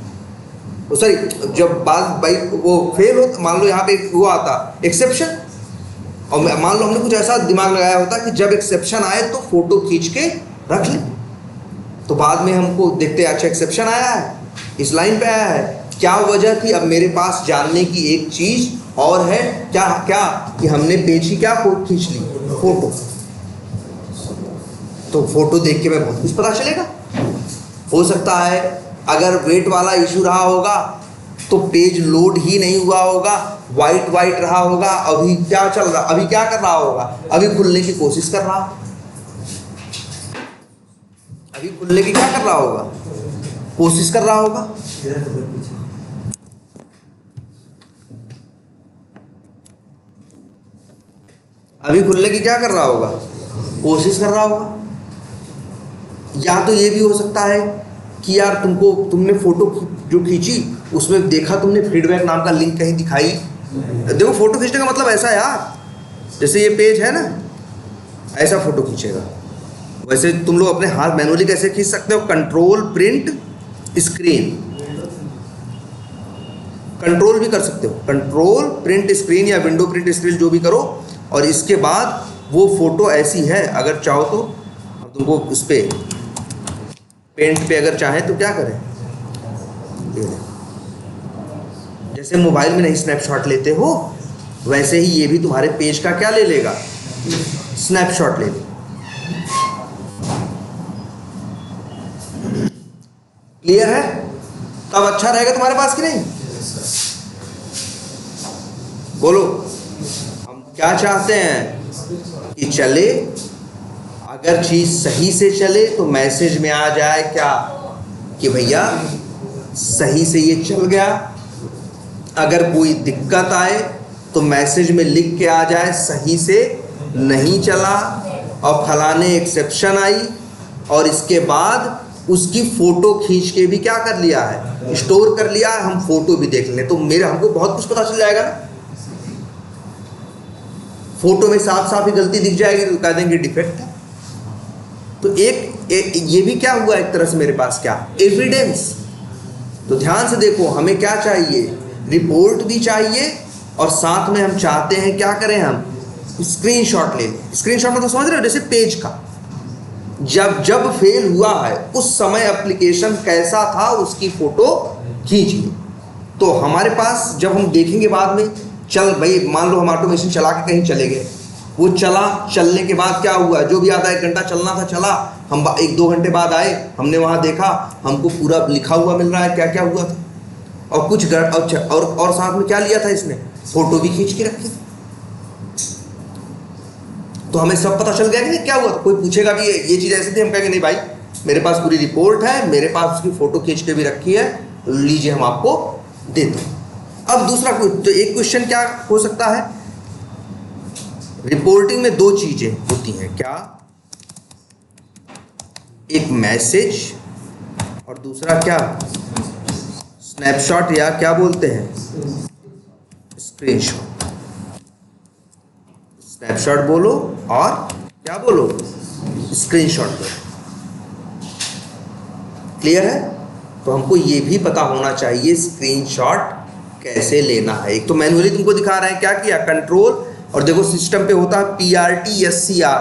जब बाद भाई वो फेल हो, मान लो यहाँ पे वो आता एक्सेप्शन, और मान लो हमने कुछ ऐसा दिमाग लगाया होता कि जब एक्सेप्शन आए तो फोटो खींच के रख ले, तो बाद में हमको देखते अच्छा एक्सेप्शन आया है, इस लाइन पे आया है, क्या वजह थी। अब मेरे पास जानने की एक चीज और है, क्या क्या कि हमने पेज की क्या खींच ली, फोटो। तो फोटो देख के मैं बहुत कुछ पता चलेगा। हो सकता है अगर वेट वाला इशू रहा होगा तो पेज लोड ही नहीं हुआ होगा, वाइट रहा होगा, अभी क्या चल रहा, अभी क्या कर रहा होगा, अभी खुलने की कोशिश कर रहा, अभी खुलने की क्या कर रहा होगा, कोशिश कर रहा होगा। अभी खुलने की क्या कर रहा होगा, कोशिश कर रहा होगा। या तो ये भी हो सकता है कि यार तुमने फोटो जो खींची उसमें देखा तुमने फीडबैक नाम का लिंक कहीं दिखाई। देखो फोटो खींचने का मतलब ऐसा है यार, जैसे ये पेज है ना, ऐसा फोटो खींचेगा। वैसे तुम लोग अपने हाथ मैनुअली कैसे खींच सकते हो, कंट्रोल प्रिंट स्क्रीन, कंट्रोल भी कर सकते हो, कंट्रोल प्रिंट स्क्रीन या विंडो प्रिंट स्क्रीन जो भी करो। और इसके बाद वो फोटो ऐसी है, अगर चाहो तो हम तुमको उस पर पेंट पे अगर चाहे तो क्या करें, ये जैसे मोबाइल में नहीं स्नैपशॉट लेते हो वैसे ही ये भी तुम्हारे पेज का क्या ले लेगा, स्नैपशॉट ले लेगा। क्लियर है? तब अच्छा रहेगा तुम्हारे पास कि नहीं? बोलो, हम क्या चाहते हैं कि चले, अगर चीज सही से चले तो मैसेज में आ जाए क्या कि भैया सही से ये चल गया। अगर कोई दिक्कत आए तो मैसेज में लिख के आ जाए सही से नहीं चला और फलाने एक्सेप्शन आई, और इसके बाद उसकी फोटो खींच के भी क्या कर लिया है, स्टोर कर लिया है, हम फोटो भी देख लें तो हमको बहुत कुछ पता चल जाएगा ना। फोटो में साफ साफ ही गलती दिख जाएगी तो कह देंगे डिफेक्ट है। तो ये भी क्या हुआ एक तरह से मेरे पास क्या, एविडेंस। तो ध्यान से देखो, हमें क्या चाहिए, रिपोर्ट भी चाहिए और साथ में हम चाहते हैं क्या करें, हम स्क्रीनशॉट ले लें। स्क्रीनशॉट में तो समझ रहे हो, जैसे पेज का जब फेल हुआ है उस समय एप्लीकेशन कैसा था उसकी फोटो खींचिए। तो हमारे पास जब हम देखेंगे बाद में, चल भाई मान लो हम ऑटोमेशन चला के कहीं चले गए, वो चलने के बाद क्या हुआ, जो भी आधा एक घंटा चलना था चला, हम 1-2 घंटे बाद आए, हमने वहाँ देखा हमको पूरा लिखा हुआ मिल रहा है क्या क्या हुआ था, और कुछ और साथ में क्या लिया था इसने, फोटो भी खींच के रखी। तो हमें सब पता चल गया कि नहीं क्या हुआ था। कोई पूछेगा भी ये चीज़ ऐसी थी, हम कहेंगे नहीं भाई मेरे पास पूरी रिपोर्ट है, मेरे पास उसकी फ़ोटो खींच के भी रखी है, लीजिए हम आपको देते हैं। अब दूसरा तो एक क्वेश्चन क्या हो सकता है, रिपोर्टिंग में 2 चीज़ें होती हैं क्या, एक मैसेज और दूसरा क्या, स्नैपशॉट या क्या बोलते हैं, स्क्रीनशॉट। स्नैपशॉट बोलो और क्या बोलो, स्क्रीनशॉट बोलो। क्लियर है? तो हमको ये भी पता होना चाहिए स्क्रीनशॉट कैसे लेना है। एक तो मैनुअली तुमको दिखा रहे हैं क्या किया, कंट्रोल, और देखो सिस्टम पे होता है PRTSCR,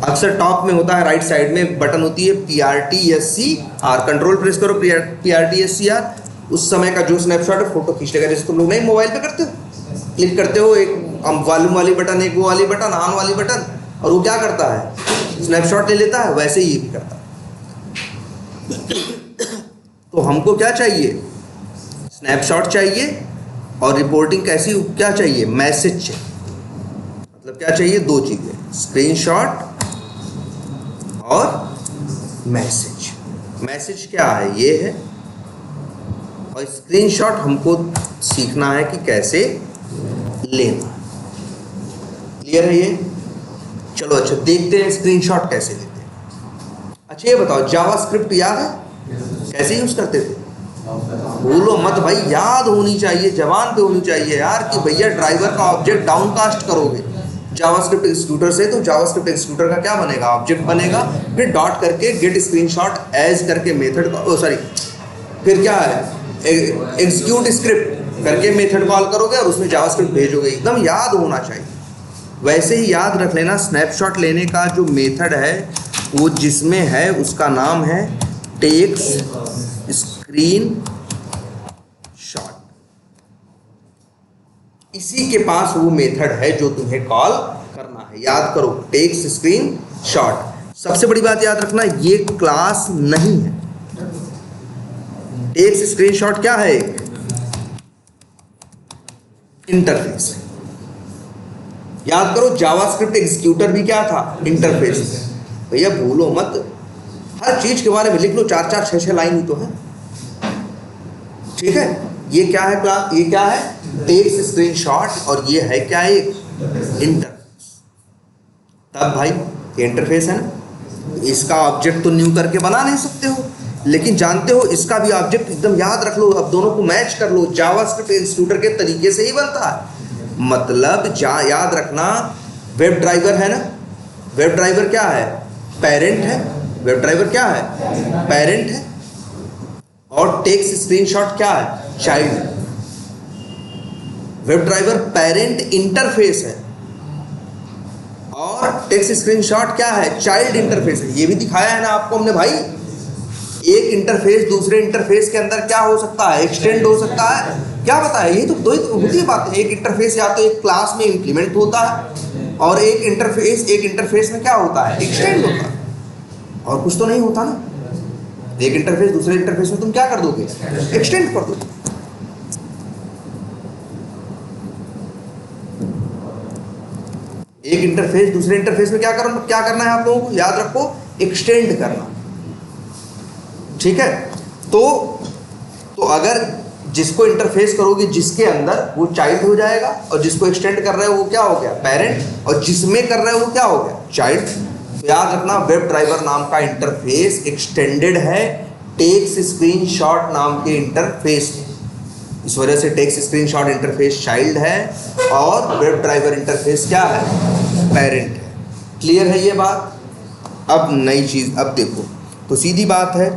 अक्सर टॉप में होता है राइट साइड में एक बटन होती है PRTSCR, कंट्रोल प्रेस करो PRTSCR, उस समय का जो स्नैपशॉट है फोटो खींच लेगा। जैसे तुम लोग नहीं मोबाइल पे करते हो, क्लिक करते हो, एक वॉल्यूम वाली बटन, एक वो वाली बटन, ऑन वाली बटन, और वो क्या करता है, स्नैपशॉट ले लेता है, वैसे ही ये भी करता है। तो हमको क्या चाहिए, स्नैपशॉट चाहिए, और रिपोर्टिंग कैसी क्या चाहिए, मैसेज चाहिए। मतलब क्या चाहिए, 2 चीज़ें, स्क्रीनशॉट और मैसेज। मैसेज क्या है, ये है, और स्क्रीनशॉट हमको सीखना है कि कैसे लेना। क्लियर है ये? चलो अच्छा देखते हैं स्क्रीनशॉट कैसे लेते हैं। अच्छा ये बताओ, जावास्क्रिप्ट याद है कैसे यूज करते थे? भूलो मत भाई, याद होनी चाहिए, जबान पे होनी चाहिए यार, कि भैया ड्राइवर का ऑब्जेक्ट डाउनकास्ट करोगे जावास्क्रिप्ट एग्जीक्यूटर से, तो जावास्क्रिप्ट एग्जीक्यूटर का क्या बनेगा, ऑब्जेक्ट बनेगा, फिर डॉट करके गेट स्क्रीनशॉट एज करके मेथड, फिर क्या है, एग्जीक्यूट स्क्रिप्ट करके मेथड कॉल करोगे और उसमें जावास्क्रिप्ट भेजोगे। एकदम याद होना चाहिए। वैसे ही याद रख लेना, स्नैपशॉट लेने का जो मेथड है वो जिसमें है उसका नाम है टेक्स स्क्रीन शॉट। इसी के पास वो मेथड है जो तुम्हें कॉल करना है। याद करो, टेक्स स्क्रीन शॉट। सबसे बड़ी बात याद रखना, ये क्लास नहीं है। टेक्स स्क्रीनशॉट क्या है, इंटरफेस। याद करो, जावास्क्रिप्ट एग्जीक्यूटर भी क्या था, इंटरफेस। भैया भूलो मत, हर चीज के बारे में लिख लो, 4-4, 6-6 लाइन ही तो है। ठीक है, ये क्या है क्लास, ये क्या है टेक्स्ट स्क्रीनशॉट, और ये है क्या, एक इंटरफेस। तब भाई ये इंटरफेस है ना, इसका ऑब्जेक्ट तो न्यू करके बना नहीं सकते हो, लेकिन जानते हो इसका भी ऑब्जेक्ट एकदम याद रख लो, अब दोनों को मैच कर लो, जावास्क्रिप्ट इंस्टीट्यूटर के तरीके से ही बनता है। मतलब याद रखना, वेब ड्राइवर है ना, वेब ड्राइवर क्या है, पेरेंट है, वेब ड्राइवर क्या है, पेरेंट है, और टेक्स्ट स्क्रीनशॉट क्या है, चाइल्ड है। वेब ड्राइवर पेरेंट इंटरफेस है और टेक्स्ट स्क्रीनशॉट क्या है, चाइल्ड इंटरफेस है। ये भी दिखाया है ना आपको हमने भाई, एक इंटरफेस दूसरे इंटरफेस के अंदर क्या हो सकता है, एक्सटेंड हो सकता है, क्या बताया, ये तो दो ही तो होती है बात। एक इंटरफेस या तो एक क्लास में इंप्लीमेंट होता है और एक इंटरफेस में क्या होता है, एक्सटेंड होता है, और कुछ तो नहीं होता ना। एक इंटरफेस दूसरे इंटरफेस में तुम क्या कर दोगे, एक्सटेंड कर दोगे। एक इंटरफेस दूसरे इंटरफेस में क्या करना है आप लोगों को, याद रखो, एक्सटेंड करना, ठीक है। तो अगर जिसको इंटरफेस करोगे जिसके अंदर, वो चाइल्ड हो जाएगा, और जिसको एक्सटेंड कर रहे हो वो क्या हो गया, पेरेंट, और जिसमें कर रहे हो वो क्या हो गया, चाइल्ड। तो याद रखना, वेब ड्राइवर नाम का इंटरफेस एक्सटेंडेड है टेक्स्ट स्क्रीनशॉट नाम के इंटरफेस में। इस वजह से टेक्स्ट स्क्रीनशॉट इंटरफेस चाइल्ड है और वेब ड्राइवर इंटरफेस क्या है, पेरेंट है। क्लियर है ये बात। अब नई चीज़, अब देखो, तो सीधी बात है,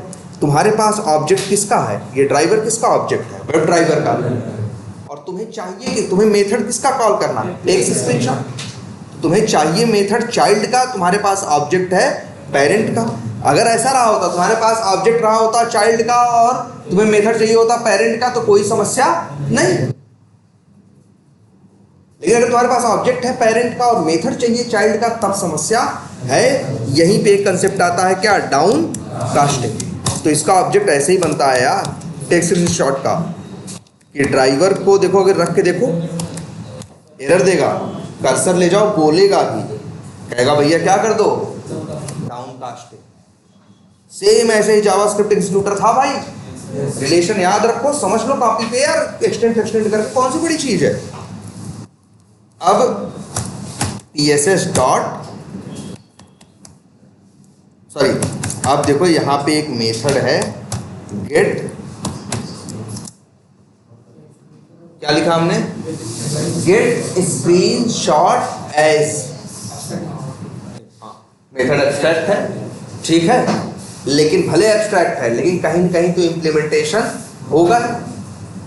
तुम्हारे पास ऑब्जेक्ट किसका है, ये ड्राइवर किसका ऑब्जेक्ट है, वेब ड्राइवर का, और तुम्हें चाहिए कि तुम्हें मेथड किसका कॉल करना है, टेक्स्ट स्क्रीनशॉट। तुम्हें चाहिए मेथड चाइल्ड का, तुम्हारे पास ऑब्जेक्ट है पेरेंट का। अगर ऐसा रहा होता, तुम्हारे पास ऑब्जेक्ट रहा होता चाइल्ड का और तुम्हें मेथड चाहिए होता पेरेंट का, तो कोई समस्या नहीं। लेकिन अगर तुम्हारे पास ऑब्जेक्ट है पेरेंट का और मेथड चाहिए चाइल्ड का, तब समस्या है। यहीं पे एक कंसेप्ट आता है क्या, डाउन कास्टिंग। तो इसका ऑब्जेक्ट ऐसे ही बनता है यार, टेक्स्ट स्क्रीनशॉट का, कि ड्राइवर को देखो, अगर रख के देखो एरर देगा, कर्सर ले जाओ, बोलेगा भी, कहेगा भैया क्या कर दो, डाउन कास्टिंग। सेम ऐसे ही जावास्क्रिप्ट इंस्टीट्यूटर था भाई, रिलेशन याद रखो, समझ लो कॉपी पे यार, एक्सटेंड करके कौन सी बड़ी चीज है। अब PSS डॉट, सॉरी, अब देखो यहाँ पे एक मेथड है गेट, क्या लिखा हमने, get screenshot as. Method abstract है, ठीक है, लेकिन भले एब्स्ट्रैक्ट है, लेकिन कहीं न कहीं तो इम्प्लीमेंटेशन होगा।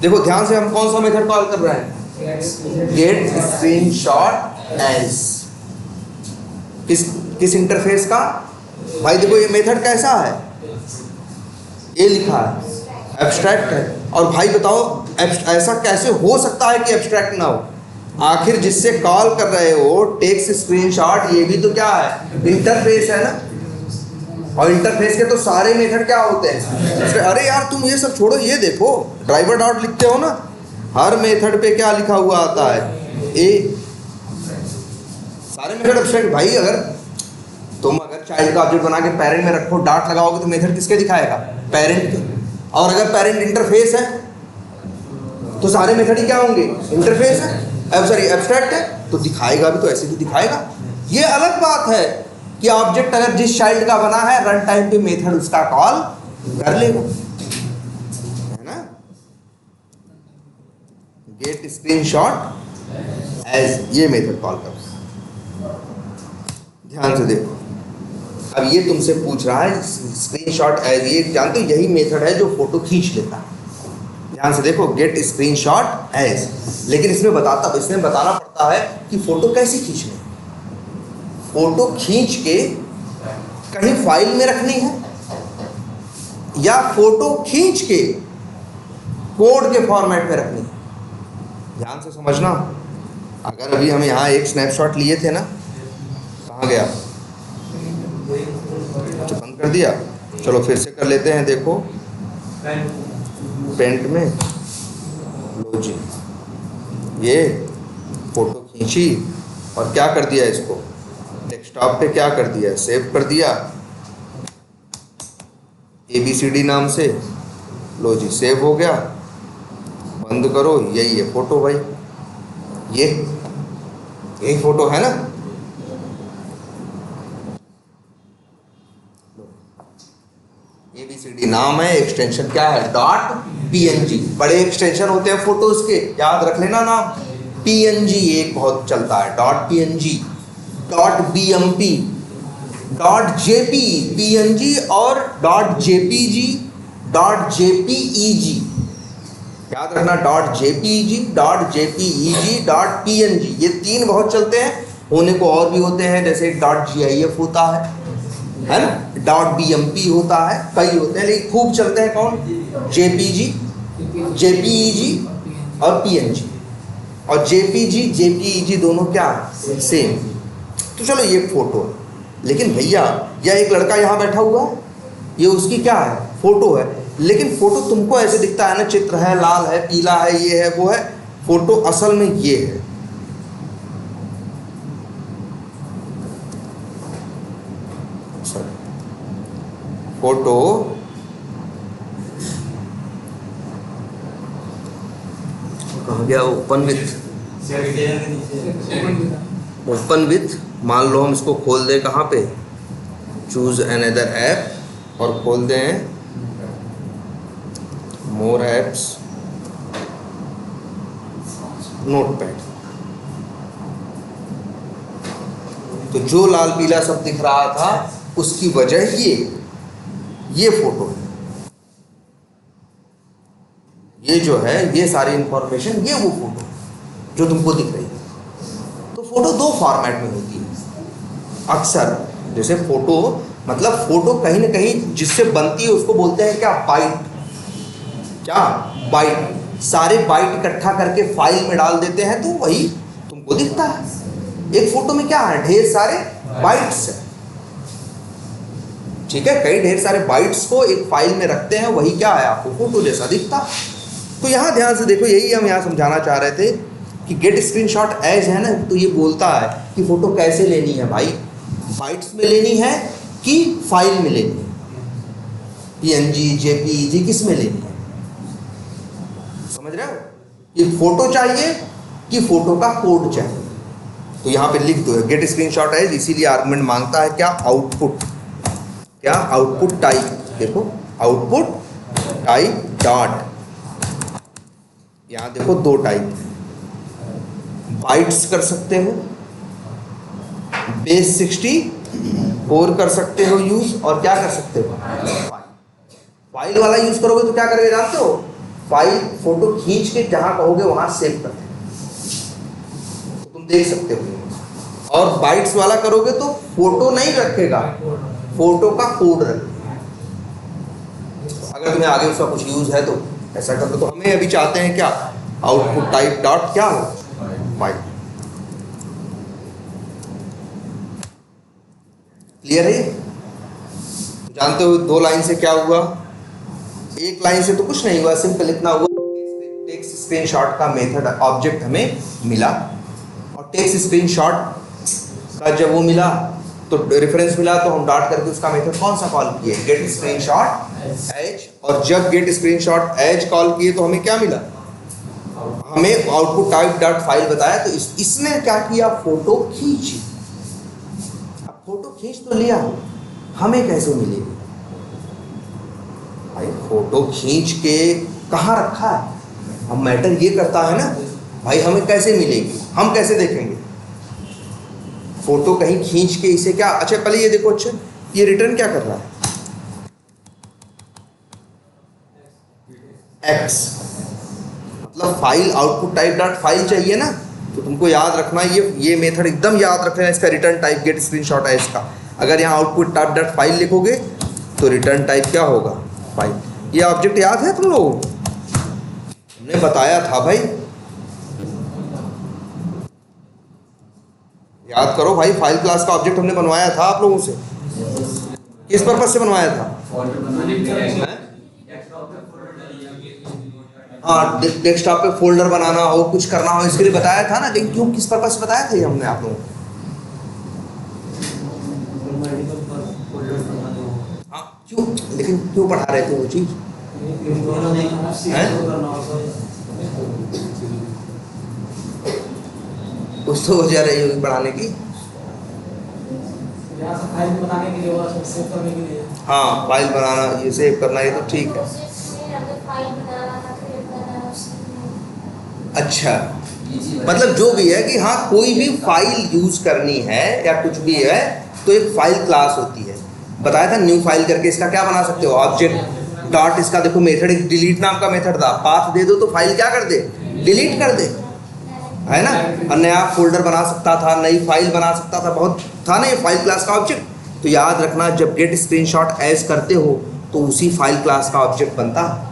देखो ध्यान से, हम कौन सा मेथड कॉल कर रहे हैं, गेट स्क्रीनशॉट एज। किस इंटरफेस का भाई, देखो ये मेथड कैसा है, ये लिखा है एब्स्ट्रैक्ट है। और भाई बताओ ऐसा कैसे हो सकता है कि एब्स्ट्रैक्ट ना हो, आखिर जिससे कॉल कर रहे हो टेक्स्ट स्क्रीनशॉट, ये भी तो क्या है, इंटरफेस है ना। और इंटरफेस के तो सारे मेथड क्या होते हैं, अरे यार तुम ये सब छोड़ो, ये देखो ड्राइवर डॉट लिखते हो ना, हर मेथड पे क्या लिखा हुआ आता है, ए। सारे मेथड एब्स्ट्रैक्ट भाई। अगर तुम चाइल्ड का ऑब्जेक्ट बना के पेरेंट में रखो, डॉट लगाओगे तो मेथड किसके दिखाएगा, पेरेंट के। और अगर पेरेंट इंटरफेस है तो सारे मेथड ही क्या होंगे, इंटरफेस है, सॉरी एब्स्ट्रैक्ट है, तो दिखाएगा भी तो ऐसे ही दिखाएगा। ये अलग बात है कि ऑब्जेक्ट अगर जिस चाइल्ड का बना है, रन टाइम पे मेथड उसका कॉल कर लेगा, है ना। गेट स्क्रीनशॉट एज, ये मेथड कॉल कर। ध्यान से देखो, अब ये तुमसे पूछ रहा है स्क्रीनशॉट एज, ये जानते हो यही मेथड है जो फोटो खींच लेता है। ध्यान से देखो, गेट स्क्रीनशॉट एज, लेकिन इसमें बताना पड़ता है कि फोटो कैसे खींचनी है। फोटो खींच के कहीं फाइल में रखनी है, या फोटो खींच के कोड के फॉर्मेट में रखनी है। ध्यान से समझना, अगर अभी हम यहाँ एक स्नैपशॉट लिए थे ना, कहाँ गया, अच्छा बंद कर दिया, चलो फिर से कर लेते हैं। देखो पेंट में, लो जी, ये फोटो खींची और क्या कर दिया, इसको डेस्कटॉप पे क्या कर दिया, सेव कर दिया ABCD नाम से, लो जी सेव हो गया, बंद करो, यही है फोटो भाई, ये फोटो है ना। ABCD नाम है, एक्सटेंशन क्या है? .png। बड़े एक्सटेंशन होते हैं फोटोज के, याद रख लेना नाम। PNG एक बहुत चलता है, .png, .bmp, .jp, PNG और .jpg, .jpeg। याद रखना, .jpeg, .jpeg, .png, ये तीन बहुत चलते हैं। होने को और भी होते हैं, जैसे .gif होता है ना, .bmp होता है, कई होते हैं, लेकिन खूब चलते हैं कौन? JPG, JPEG और PNG। और JPG JPEG दोनों क्या सेम। तो चलो ये फोटो है, लेकिन भैया यह एक लड़का यहाँ बैठा हुआ है, ये उसकी क्या है? फोटो है। लेकिन फोटो तुमको ऐसे दिखता है ना, चित्र है, लाल है, पीला है, ये है, वो है। फोटो असल में ये है। फोटो कहाँ गया? ओपन विथ मान लो हम इसको खोल दें कहाँ पे? चूज अनदर ऐप और खोल दें मोर एप्स, नोटपैड। तो जो लाल पीला सब दिख रहा था उसकी वजह ये फोटो है। ये जो है, ये सारी इंफॉर्मेशन, ये वो फोटो जो तुमको दिख रही है। तो फोटो दो फॉर्मेट में होती है अक्सर। जैसे फोटो मतलब फोटो कहीं ना कहीं जिससे बनती है उसको बोलते हैं क्या? बाइट। क्या? बाइट। सारे बाइट इकट्ठा करके फाइल में डाल देते हैं तो वही तुमको दिखता है। एक फोटो में क्या है? ढेर सारे बाइट्स है, ठीक है, कई ढेर सारे बाइट्स को एक फाइल में रखते हैं, वही क्या है? आपको फोटो जैसा दिखता। तो यहाँ ध्यान से देखो, यही हम यहाँ समझाना चाह रहे थे कि गेट स्क्रीनशॉट एज है ना, तो ये बोलता है कि फोटो कैसे लेनी है भाई, बाइट्स में लेनी है कि फाइल में लेनी है, PNG JPEG किस में लेनी है? समझ रहे हो? ये फोटो चाहिए कि फोटो का कोड चाहिए? तो यहाँ पे लिख दो गेट स्क्रीनशॉट एज, इसीलिए आर्गुमेंट मांगता है क्या? आउटपुट। क्या? Output type. देखो आउटपुट टाइप डॉट, यहाँ देखो दो टाइप, बाइट्स कर सकते हो, बेस 64 कर सकते हो यूज, और क्या कर सकते हो? फाइल वाला यूज करोगे तो क्या करोगे जानते हो? फाइल फोटो खींच के जहां कहोगे वहां सेव कर देगा, तो तुम देख सकते हो। और बाइट्स वाला करोगे तो फोटो नहीं रखेगा, फोटो का कोड रखेगा। अगर तुम्हें आगे उसका कुछ यूज है तो ऐसा कर लो। तो हमें अभी चाहते हैं क्या? आउटपुट टाइप डॉट क्या हो? बाइट। क्लियर है? जानते हो दो लाइन से क्या हुआ? एक लाइन से तो कुछ नहीं हुआ, सिंपल इतना हुआ, टेक्स्ट स्क्रीनशॉट का मेथड ऑब्जेक्ट हमें मिला, और टेक्स्ट स्क्रीनशॉट का जब वो मिला तो रेफरेंस मिला, तो हम डॉट करके उसका मेथड कौन सा कॉल किए? Get screenshot as. और जब गेट स्क्रीनशॉट एज कॉल किए तो हमें क्या मिला? हमें आउटपुट टाइप डॉट फाइल बताया। तो इसने क्या किया? फोटो खींची। अब फोटो खींच तो लिया, हमें कैसे मिलेगी भाई? फोटो खींच के कहाँ रखा है? हम मैटर ये करता है ना भाई, हमें कैसे मिलेगी, हम कैसे देखेंगे फोटो? कहीं खींच के इसे क्या? अच्छा पहले ये देखो, अच्छा ये रिटर्न क्या कर रहा है? X, मतलब file output type dot file चाहिए ना, तो तुमको याद रखना ये मेथड एकदम याद रखना, इसका रिटर्न टाइप गेट स्क्रीनशॉट है इसका। अगर यहाँ आउटपुट टाइप डॉट फाइल लिखोगे तो रिटर्न टाइप क्या होगा? फाइल। ये ऑब्जेक्ट याद है तुम लोगों को? हमने बताया था भाई, याद करो भाई, फाइल क्लास का ऑब्जेक्ट हमने बनवाया था आप लोगों से। किस पर्पस से बनवाया था? हाँ, डेस्कटॉप पे फोल्डर बनाना हो, कुछ करना हो, इसके लिए बताया था ना। लेकिन क्यों, किस पर्पस से बताया था ये हमने आप लोगों को? हाँ क्यों, लेकिन क्यों पढ़ा रहे थे वो चीज? कुछ तो वजह रही होगी पढ़ाने की। यहाँ से फाइल बनाने के लिए और सेव करने के लिए। हाँ, फाइल बनाना, ये सेव करना, ये तो ठीक है। अच्छा, मतलब जो भी है कि हाँ कोई भी फाइल यूज करनी है या कुछ भी है तो एक फाइल क्लास होती है। बताया था न्यू फाइल करके इसका क्या बना सकते हो, ऑब्जेक्ट डॉट, इसका देखो मेथड, एक डिलीट नाम का मेथड था, पाथ दे दो तो फाइल क्या कर दे, डिलीट कर दे, है ना। और नया फोल्डर बना सकता था, नई फाइल बना सकता था, बहुत था ना ये फाइल क्लास का ऑब्जेक्ट। तो याद रखना जब गेट स्क्रीनशॉट एज करते हो तो उसी फाइल क्लास का ऑब्जेक्ट बनता है।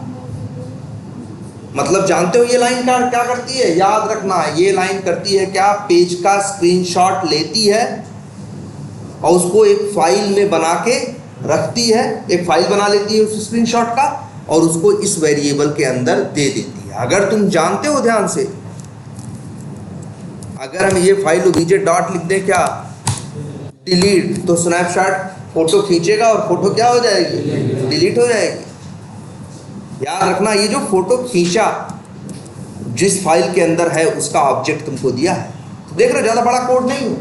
मतलब जानते हो ये लाइन क्या करती है, याद रखना ये लाइन करती है क्या, पेज का स्क्रीनशॉट लेती है और उसको एक फाइल में बना के रखती है, एक फाइल बना लेती है उस स्क्रीनशॉट का और उसको इस वेरिएबल के अंदर दे देती है। अगर तुम जानते हो ध्यान से, अगर हम ये फाइल ओबीजे डॉट लिख दें क्या, डिलीट, तो स्नैपशॉट फोटो खींचेगा और फोटो क्या हो जाएगी, डिलीट हो जाएगी। याद रखना ये जो फोटो खींचा जिस फाइल के अंदर है उसका ऑब्जेक्ट तुमको दिया है। तो देख रहे हो ज़्यादा बड़ा कोड नहीं हो,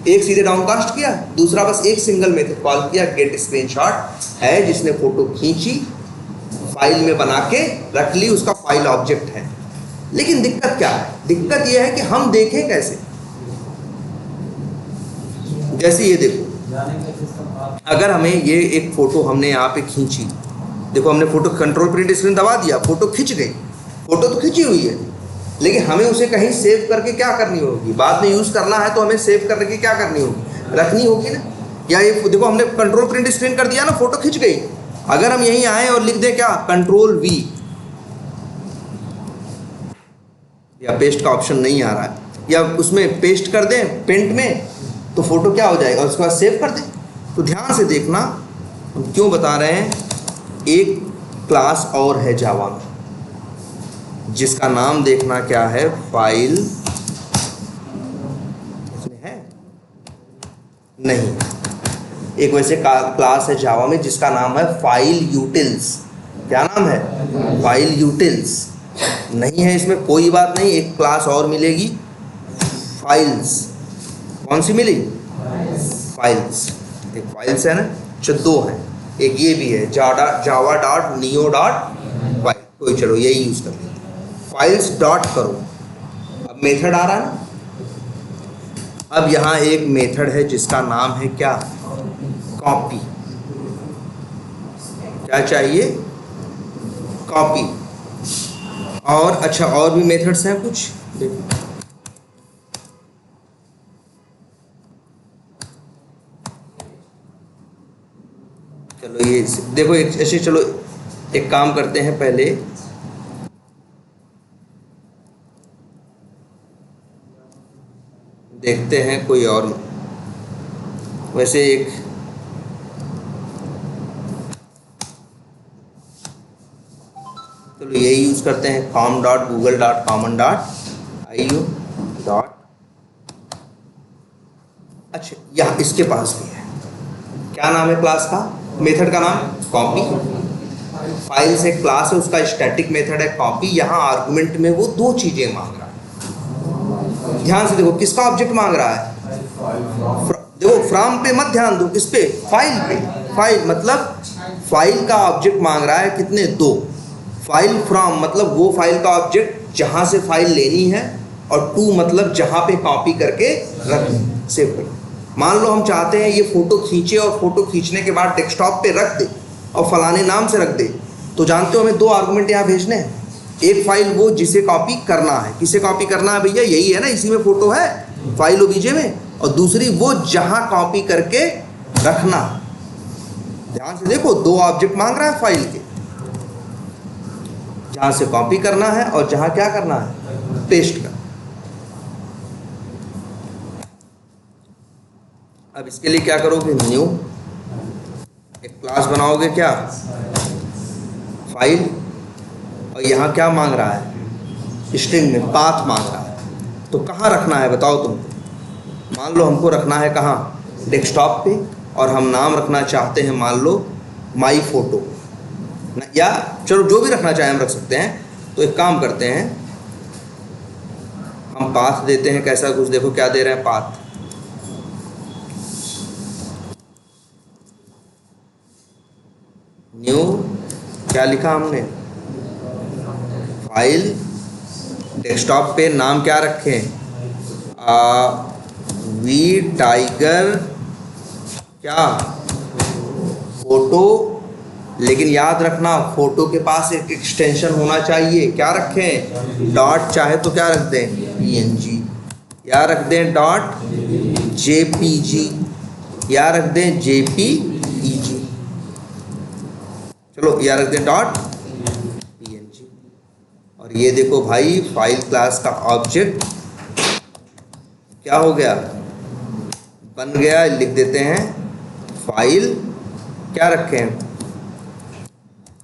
एक सीधे डाउनकास्ट किया, दूसरा बस एक सिंगल मेथड कॉल किया, गेट स्क्रीनशॉट है जिसने फोटो खींची, फाइल में बना के रख ली, उसका फाइल ऑब्जेक्ट है। लेकिन दिक्कत क्या है, दिक्कत यह है कि हम देखें कैसे। जैसे ये देखो, अगर हमें ये एक फोटो हमने यहाँ पे खींची, देखो हमने फोटो कंट्रोल प्रिंट स्क्रीन दबा दिया, फोटो खिंच गई, फोटो तो खिंची हुई है, लेकिन हमें उसे कहीं सेव करके क्या करनी होगी, बाद में यूज़ करना है तो हमें सेव करने की क्या करनी होगी, रखनी होगी ना। या ये देखो हमने कंट्रोल प्रिंट स्क्रीन कर दिया ना, फोटो खिंच गई। अगर हम यहीं आए और लिख दें क्या, कंट्रोल वी, या पेस्ट का ऑप्शन नहीं आ रहा है, या उसमें पेस्ट कर दें पेंट में, तो फोटो क्या हो जाएगा, उसके बाद सेव कर दें। तो ध्यान से देखना हम क्यों बता रहे हैं। एक क्लास और है जावा में जिसका नाम देखना क्या है, फाइल, इसमें है नहीं, एक वैसे क्लास है जावा में जिसका नाम है फाइल यूटिल्स। क्या नाम है, फाइल यूटिल्स। नहीं है इसमें कोई बात नहीं, एक क्लास और मिलेगी, फाइल्स। कौन सी मिली, फाइल्स। एक फाइल्स है ना, अच्छा दो है, एक ये भी है Java dot neo dot file, कोई चलो यही यूज़ कर लेते हैं, फाइल्स डॉट करो। अब मेथड आ रहा है ना, अब यहाँ एक मेथड है जिसका नाम है क्या, कॉपी। क्या चाहिए, कॉपी। और अच्छा और भी मेथड्स हैं कुछ, देखो चलो ये देखो एक ऐसे, चलो एक काम करते हैं, पहले देखते हैं कोई और, वैसे एक चलो यही यूज़ करते हैं, com dot Google dot common dot IO dot. अच्छा यहाँ इसके पास भी है, क्या नाम है क्लास का, मेथड का नाम कॉपी। फाइल से क्लास है, उसका स्टैटिक मेथड है कॉपी। यहाँ आर्गुमेंट में वो दो चीज़ें मांग रहा है। ध्यान से देखो किसका ऑब्जेक्ट मांग रहा है, देखो फ्रॉम पे मत ध्यान दो, किस पे, फाइल पे। फाइल मतलब फाइल का ऑब्जेक्ट मांग रहा है, कितने, दो। फाइल फ्रॉम मतलब वो फाइल का ऑब्जेक्ट जहाँ से फाइल लेनी है, और टू मतलब जहाँ पे कॉपी करके रखनी, सेव कर। मान लो हम चाहते हैं ये फ़ोटो खींचे और फोटो खींचने के बाद डेस्कटॉप पे रख दे और फलाने नाम से रख दे, तो जानते हो हमें दो आर्गुमेंट यहाँ भेजने हैं। एक फाइल वो जिसे कॉपी करना है, किसे कॉपी करना है भैया, यही है ना, इसी में फ़ोटो है फाइल ओबीजे में, और दूसरी वो जहाँ कॉपी करके रखना। ध्यान से देखो दो ऑब्जेक्ट मांग रहा है फाइल के, जहाँ से कॉपी करना है और जहाँ क्या करना है, पेस्ट करना। अब इसके लिए क्या करोगे, न्यू, एक क्लास बनाओगे क्या, फाइल, और यहाँ क्या मांग रहा है, स्ट्रिंग में पाथ मांग रहा है। तो कहाँ रखना है बताओ तुमको, मान लो हमको रखना है कहाँ, डेस्कटॉप पे, और हम नाम रखना चाहते हैं मान लो माई फोटो, या चलो जो भी रखना चाहें हम रख सकते हैं। तो एक काम करते हैं, हम पाथ देते हैं कैसा कुछ, देखो क्या दे रहे हैं, पाथ न्यू, क्या लिखा हमने, फाइल। डेस्कटॉप पे नाम क्या रखें, वी टाइगर क्या, फोटो। लेकिन याद रखना फोटो के पास एक एक्सटेंशन होना चाहिए, क्या रखें, डॉट, चाहे तो क्या रख दें, png, या रख दें डॉट jpg, या रख दें jpeg, चलो या रख दें डॉट png। और ये देखो भाई फाइल क्लास का ऑब्जेक्ट क्या हो गया, बन गया। लिख देते हैं फाइल, क्या रखें,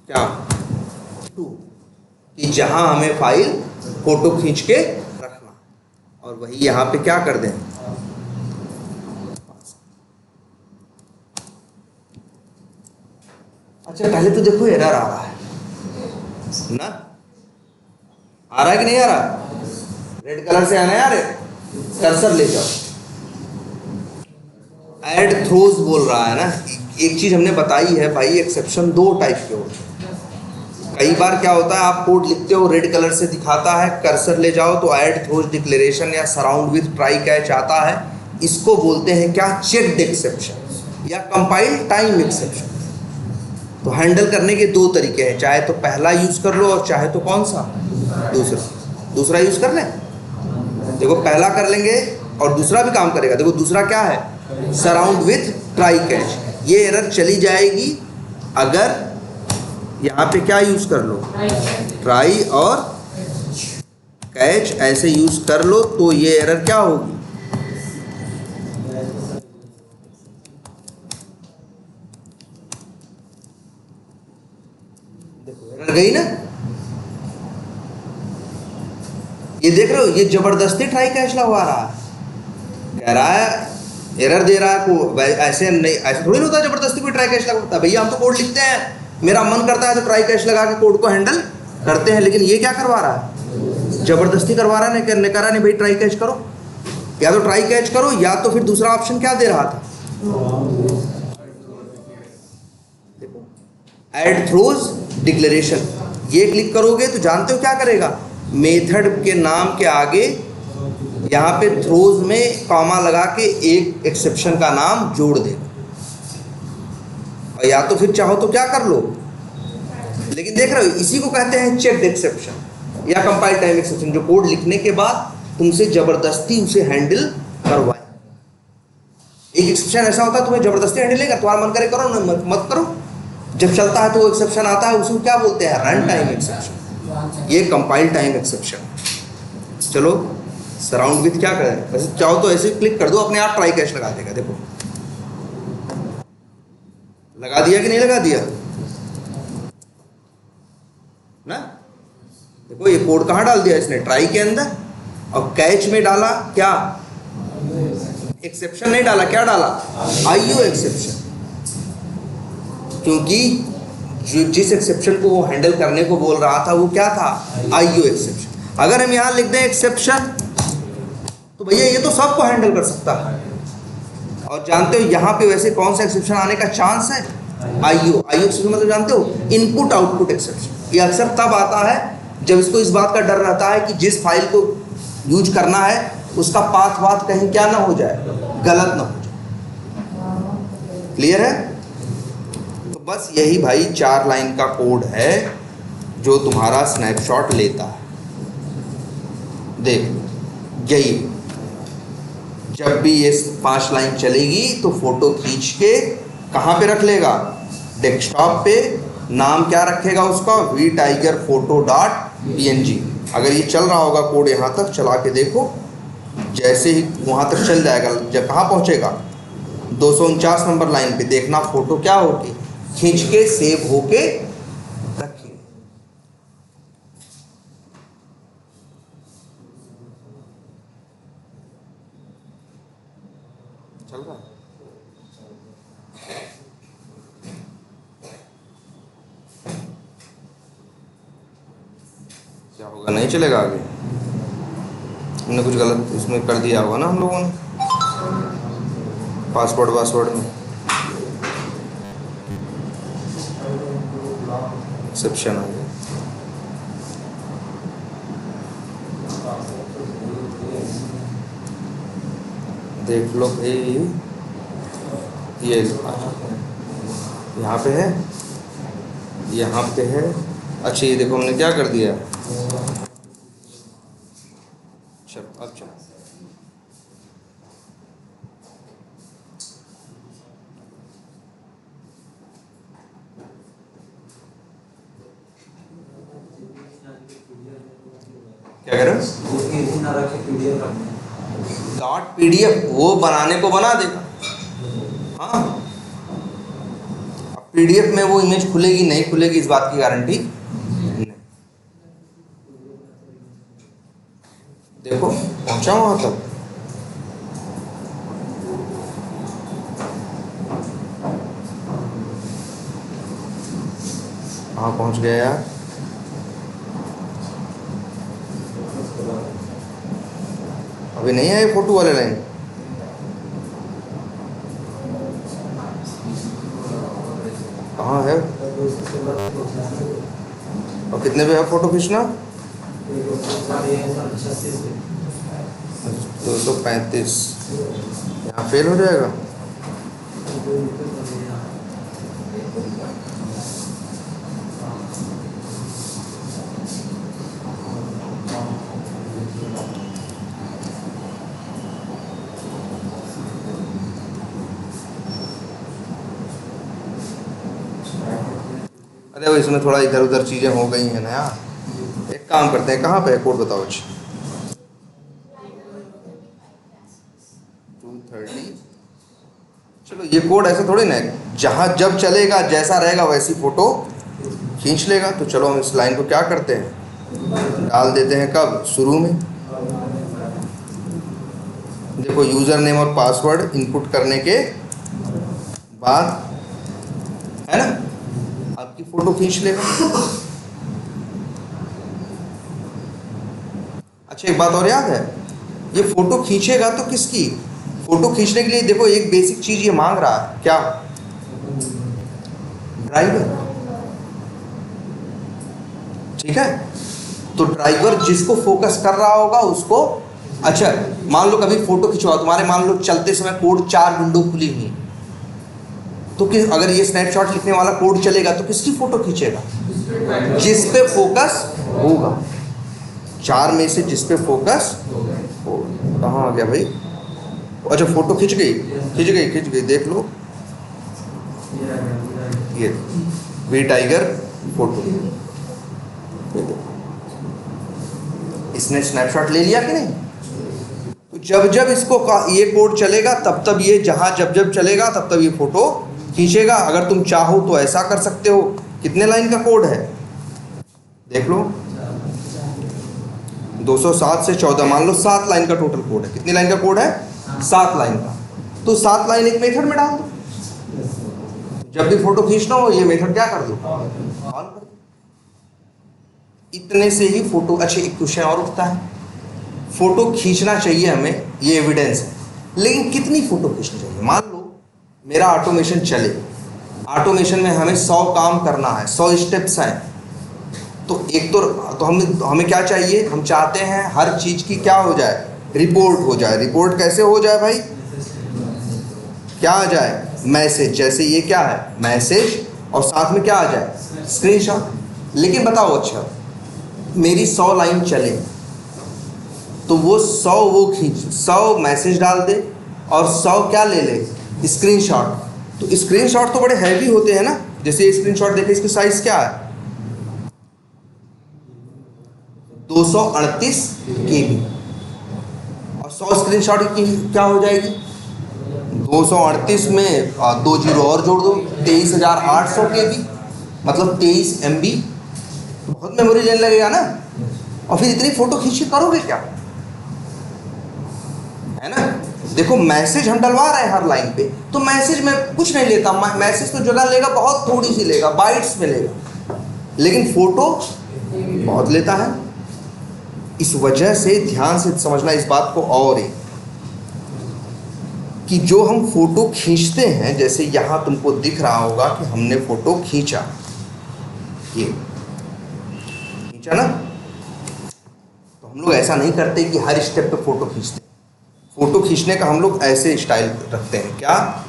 क्या, टू, कि जहां हमें फाइल फोटो खींच के रखना, और वही यहां पे क्या कर दें। अच्छा पहले तो देखो एरर आ रहा है ना, आ रहा है कि नहीं आ रहा, रेड कलर से आना यार, कर्सर ले जाओ। ऐड थ्रोज बोल रहा है ना। एक चीज हमने बताई है भाई, एक्सेप्शन दो टाइप के होते हैं। कई बार क्या होता है, आप कोड लिखते हो रेड कलर से दिखाता है, कर्सर ले जाओ तो ऐड थ्रोज डिक्लेरेशन या सराउंड विथ ट्राई कैच आता है। इसको बोलते हैं क्या, चेक्ड एक्सेप्शन या कंपाइल्ड टाइम एक्सेप्शन। तो हैंडल करने के दो तरीके हैं, चाहे तो पहला यूज कर लो और चाहे तो कौन सा, दूसरा यूज कर लें। देखो पहला कर लेंगे और दूसरा भी काम करेगा। देखो दूसरा क्या है, सराउंड विथ ट्राई कैच। ये एरर चली जाएगी अगर यहाँ पे क्या यूज कर लो, ट्राई और कैच ऐसे यूज कर लो, तो ये एरर क्या होगी, देखो एरर गई ना। ये देख रहे हो, ये जबरदस्ती ट्राई कैच लगवा रहा है, कह रहा है एरर दे रहा है को, ऐसे नहीं, ऐसे थोड़ी होता है जबरदस्ती कोई ट्राई कैच लगवाता है। भैया हम तो कोड लिखते हैं, मेरा मन करता है तो ट्राई कैच लगा के कोड को हैंडल करते हैं, लेकिन ये क्या करवा रहा है, जबरदस्ती करवा रहा है। नहीं करा नहीं भाई ट्राई कैच करो, या तो ट्राई कैच करो, या तो फिर दूसरा ऑप्शन क्या दे रहा था, देखो ऐड थ्रोज डिक्लेरेशन। ये क्लिक करोगे तो जानते हो क्या करेगा, मेथड के नाम के आगे यहाँ पे थ्रोज में कॉमा लगा के एक एक्सेप्शन का नाम जोड़ देगा। और या तो फिर चाहो तो क्या कर लो, लेकिन देख रहे हो इसी को कहते हैं चेक्ड एक्सेप्शन या कंपाइल टाइम एक्सेप्शन, जो कोड लिखने के बाद तुमसे जबरदस्ती उसे हैंडल करवाए। एक एक्सेप्शन ऐसा होता है तुम्हें जबरदस्ती हैंडल नहीं कर, तुम्हारा मन करे करो ना मत करो, जब चलता है तो वो एक्सेप्शन आता है, उसको क्या बोलते हैं, रन टाइम एक्सेप्शन। ये कंपाइल टाइम एक्सेप्शन। चलो सराउंड विथ क्या करें, वैसे चाहो तो ऐसे क्लिक कर दो, अपने आप ट्राई कैच लगा देगा। देखो लगा दिया कि नहीं लगा दिया ना। देखो ये कोड कहाँ डाल दिया इसने, ट्राई के अंदर, और कैच में डाला क्या, एक्सेप्शन नहीं डाला, क्या डाला, आईओ एक्सेप्शन। क्योंकि जिस एक्सेप्शन को वो हैंडल करने को बोल रहा था वो क्या था, आईओ एक्सेप्शन। अगर हम यहाँ लिख दें एक्सेप्शन, तो भैया ये तो सबको हैंडल कर सकता है। और जानते हो यहाँ पे वैसे कौन सा एक्सेप्शन आने का चांस है, आईओ एक्सेप्शन मतलब जानते हो, इनपुट आउटपुट एक्सेप्शन। ये अक्सर तब आता है जब इसको इस बात का डर रहता है कि जिस फाइल को यूज करना है उसका पाथ वाथ कहीं क्या ना हो जाए, गलत ना हो जाए। क्लियर है। तो बस यही भाई 4 लाइन का कोड है जो तुम्हारा स्नैपशॉट लेता है। देख यही, जब भी ये 5 लाइन चलेगी तो फोटो खींच के कहाँ पे रख लेगा, डेस्कटॉप पे। नाम क्या रखेगा उसका, V tiger photo dot png। अगर ये चल रहा होगा कोड, यहाँ तक चला के देखो, जैसे ही वहाँ तक चल जाएगा, जब कहाँ पहुँचेगा 249 नंबर लाइन पे, देखना फोटो क्या होगी, खींच के सेव होके रखिए। चल रहा क्या होगा, नहीं चलेगा आगे, हमने कुछ गलत इसमें कर दिया होगा ना हम लोगों ने, पासवर्ड में। एक्सेप्शन आ गया। देख लो भाई, ये यहाँ पे है, यहाँ पे है। अच्छा ये देखो हमने क्या कर दिया। चलो अब चलो, क्या कह रहे हो? डॉट पीडीएफ वो बनाने को बना देगा। हाँ, अब पीडीएफ में वो इमेज खुलेगी नहीं खुलेगी इस बात की गारंटी नहीं। देखो पहुंचा वहां तक। कहाँ पहुंच गया यार? अभी नहीं आए फोटो वाले लाइन। कहाँ है? और कितने पे है फोटो खींचना? 235। यहाँ फेल हो जाएगा। अरे वो इसमें थोड़ा इधर उधर चीज़ें हो गई हैं ना यार। एक काम करते हैं, कहाँ पे है कोड बताओ। 230। चलो ये कोड ऐसे थोड़ी ना है, जहाँ जब चलेगा जैसा रहेगा वैसी फ़ोटो खींच लेगा। तो चलो हम इस लाइन को क्या करते हैं, डाल देते हैं कब? शुरू में। देखो यूज़र नेम और पासवर्ड इनपुट करने के बाद, है ना, आपकी फ़ोटो खींच लेगा। अच्छा एक बात और याद है, ये फ़ोटो खींचेगा तो किसकी? फ़ोटो खींचने के लिए देखो एक बेसिक चीज़ ये मांग रहा है, क्या? ड्राइवर। ठीक है, तो ड्राइवर जिसको फोकस कर रहा होगा उसको। अच्छा मान लो कभी फ़ोटो खिंचवा तुम्हारे, मान लो चलते समय कोड 4 विंडो खुली हुई, तो अगर ये स्नैपशॉट लिखने वाला कोड चलेगा तो किसकी फ़ोटो खींचेगा? जिस पे फोकस होगा। 4 में से जिस पे फोकस होगा। कहाँ आ गया भाई? अच्छा फ़ोटो खिंच गई, देख लो ये वी टाइगर फ़ोटो। इसने स्नैपशॉट ले लिया कि नहीं? तो जब जब इसको ये कोड चलेगा तब तब ये, जहाँ जब जब चलेगा तब तब ये फ़ोटो खींचेगा। अगर तुम चाहो तो ऐसा कर सकते हो। कितने लाइन का कोड है देख लो, 207 से 14, मान लो 7 लाइन का टोटल कोड है। कितनी लाइन का कोड है? 7 लाइन का। तो 7 लाइन एक मेथड में डाल दो, जब भी फोटो खींचना हो ये मेथड क्या कर दो, ऑन कर दो। इतने से ही फोटो। अच्छा एक क्वेश्चन और उठता है, फोटो खींचना चाहिए हमें, ये एविडेंस है, लेकिन कितनी फोटो खींचनी चाहिए? मान लो मेरा ऑटोमेशन चले, ऑटोमेशन में हमें 100 काम करना है, 100 स्टेप्स हैं। तो एक तो हमें क्या चाहिए? हम चाहते हैं हर चीज़ की क्या हो जाए, रिपोर्ट हो जाए। रिपोर्ट कैसे हो जाए भाई? क्या आ जाए? मैसेज। जैसे ये क्या है? मैसेज, और साथ में क्या आ जाए? स्क्रीनशॉट। लेकिन बताओ अच्छा मेरी 100 लाइन चले तो वो 100 वो खींच 100 मैसेज डाल दे और 100 क्या ले ले? स्क्रीनशॉट। तो स्क्रीनशॉट तो बड़े हैवी होते हैं ना। जैसे ये स्क्रीनशॉट देखे, इसकी साइज क्या है? 238 KB। और 100 स्क्रीनशॉट की क्या हो जाएगी? 238 में 2 जीरो और जोड़ दो, 23,800 KB, मतलब 23 MB। बहुत मेमोरी लेने लगेगा ना। और फिर इतनी फोटो खींच के करोगे क्या, है ना? देखो मैसेज हम डलवा रहे हैं हर लाइन पे, तो मैसेज में कुछ नहीं लेता। मैसेज तो जगह लेगा, बहुत थोड़ी सी लेगा, बाइट्स में लेगा, लेकिन फोटो बहुत लेता है। इस वजह से ध्यान से समझना इस बात को। और एक कि जो हम फोटो खींचते हैं, जैसे यहाँ तुमको दिख रहा होगा कि हमने फोटो खींचा, ये खींचा ना। तो हम लोग ऐसा नहीं करते कि हर स्टेप पे फ़ोटो खींचते। फ़ोटो खींचने का हम लोग ऐसे स्टाइल रखते हैं, क्या,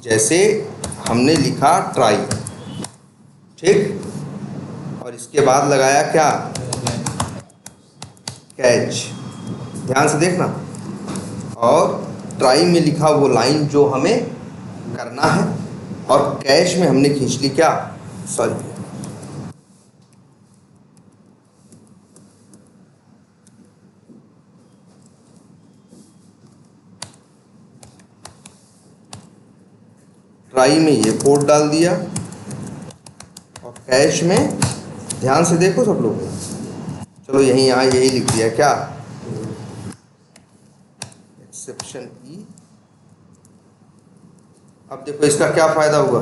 जैसे हमने लिखा ट्राई, ठीक, और इसके बाद लगाया क्या, कैच। ध्यान से देखना। और ट्राई में लिखा वो लाइन जो हमें करना है, और कैच में हमने खींच ली क्या, सॉरी, ट्राई में ये कोड डाल दिया, और कैच में, ध्यान से देखो सब लोग, चलो यहीं यहाँ यही लिख दिया क्या, एक्सेप्शन ई। अब देखो इसका क्या फायदा हुआ,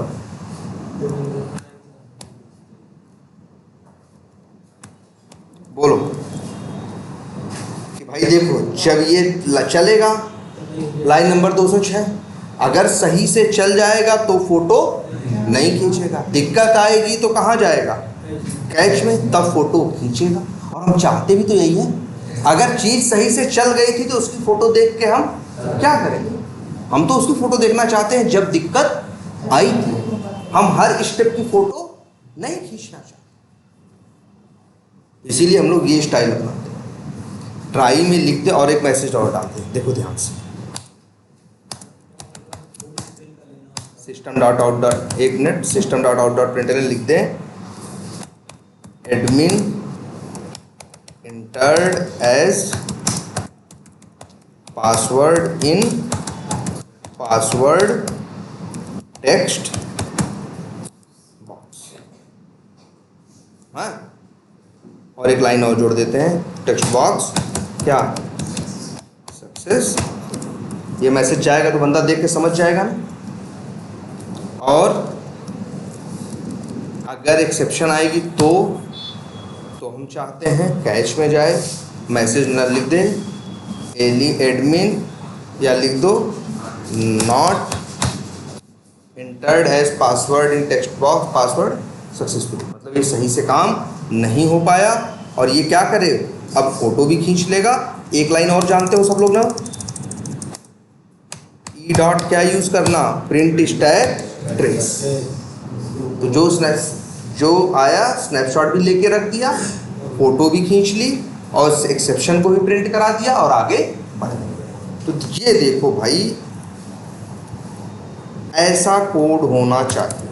बोलो कि भाई देखो जब ये चलेगा लाइन नंबर 206, अगर सही से चल जाएगा तो फोटो नहीं खींचेगा, दिक्कत आएगी तो कहाँ जाएगा, कैच में, तब फोटो खींचेगा। और हम चाहते भी तो यही है, अगर चीज़ सही से चल गई थी तो उसकी फ़ोटो देख के हम क्या करेंगे, हम तो उसकी फ़ोटो देखना चाहते हैं जब दिक्कत आई थी, हम हर स्टेप की फ़ोटो नहीं खींचना चाहते। इसीलिए हम लोग ये स्टाइल अपनाते हैं, ट्राई में लिखते और एक मैसेज और डालते हैं। देखो ध्यान से, सिस्टम डॉट आउट डॉट, एक minute, system dot out dot println लिख दें, admin entered as password in password text box। हाँ, और एक लाइन और जोड़ देते हैं, टेक्स्ट बॉक्स क्या, सक्सेस। ये मैसेज जाएगा तो बंदा देख के समझ जाएगा ना। और अगर एक्सेप्शन आएगी तो हम चाहते हैं कैच में जाए, मैसेज न लिख दें एडमिन, या लिख दो not entered as password in text box, password successfully, मतलब ये सही से काम नहीं हो पाया। और ये क्या करे, अब फोटो भी खींच लेगा। एक लाइन और जानते हो सब लोग ना, ई डॉट क्या यूज़ करना, प्रिंट स्टैक ट्रेस। तो जो आया स्नैपशॉट भी लेके रख दिया, फोटो भी खींच ली, और एक्सेप्शन को भी प्रिंट करा दिया, और आगे बढ़ गए। तो ये देखो भाई, ऐसा कोड होना चाहिए।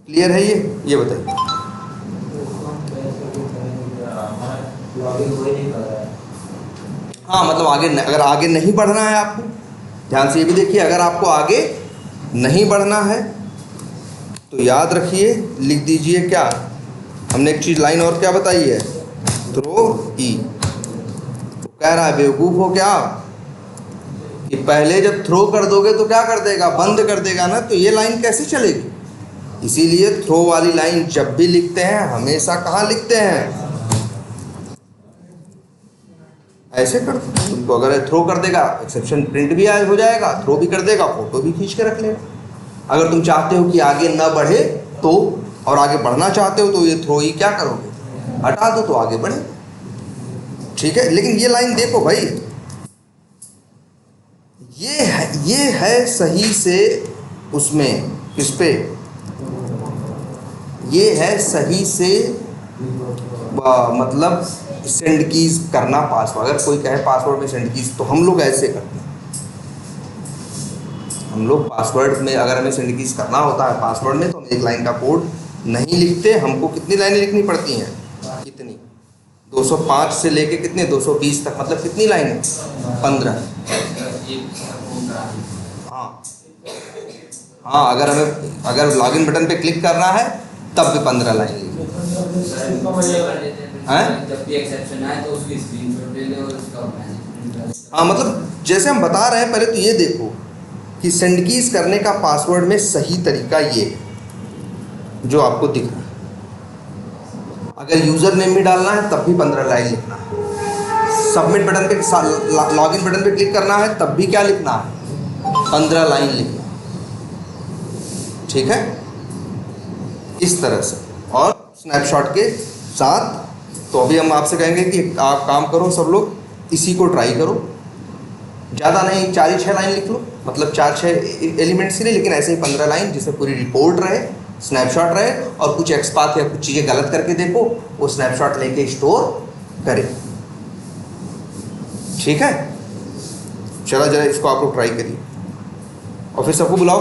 क्लियर है ये बताइए। हाँ, मतलब आगे अगर आगे नहीं बढ़ना है आपको, ध्यान से ये भी देखिए, अगर आपको आगे नहीं बढ़ना है तो याद रखिए, लिख दीजिए क्या, हमने एक चीज़ लाइन और क्या बताई है, थ्रो ई। तो कह रहा है बेवकूफ़ हो क्या कि पहले जब थ्रो कर दोगे तो क्या कर देगा, बंद कर देगा ना, तो ये लाइन कैसे चलेगी। इसीलिए थ्रो वाली लाइन जब भी लिखते हैं हमेशा कहाँ लिखते हैं, ऐसे कर दो। तुमको अगर थ्रो कर देगा, एक्सेप्शन प्रिंट भी हो जाएगा, थ्रो भी कर देगा, फोटो भी खींच के रख लेगा। अगर तुम चाहते हो कि आगे ना बढ़े तो, और आगे बढ़ना चाहते हो तो ये थ्रो ही क्या करोगे, हटा दो तो आगे बढ़े। ठीक है, लेकिन ये लाइन देखो भाई, ये है सही से उसमें, किस पे, ये है सही से मतलब सेंड कीज करना पासवर्ड। अगर कोई कहे पासवर्ड में सेंड कीज, तो हम लोग ऐसे करते हैं। हम लोग पासवर्ड में अगर हमें सेंड कीज करना होता है पासवर्ड में, तो हम एक लाइन का कोड नहीं लिखते। हमको कितनी लाइनें लिखनी पड़ती हैं, कितनी, 205 से लेके कितने 220 तक, मतलब कितनी लाइनें, 15। हाँ, अगर लॉगिन बटन पे क्लिक करना है तब भी 15 लाइन लिखनी। जब भी एक्सेप्शन आए तो उसकी स्क्रीनशॉट ले लो और उसका। हाँ, मतलब जैसे हम बता रहे हैं, पहले तो ये देखो कि सेंड कीज करने का पासवर्ड में सही तरीका ये है जो आपको दिख रहा है। अगर यूज़र नेम भी डालना है तब भी 15 लाइन लिखना है। सबमिट बटन पे, लॉगिन बटन पे क्लिक करना है, तब भी क्या लिखना है, 15 लाइन लिखना। ठीक है, इस तरह से और स्नैपशॉट के साथ। तो अभी हम आपसे कहेंगे कि आप काम करो, सब लोग इसी को ट्राई करो, ज़्यादा नहीं, 4 ही 6 लाइन लिख लो, मतलब 4-6 एलिमेंट्स के लिए, लेकिन ऐसे ही 15 लाइन, जिससे पूरी रिपोर्ट रहे, स्नैपशॉट रहे, और कुछ एक्सपाथ या कुछ चीज़ें गलत करके देखो, वो स्नैपशॉट लेके स्टोर करे। ठीक है, चला जरा इसको आप लोग ट्राई करिए और फिर सबको बुलाओ।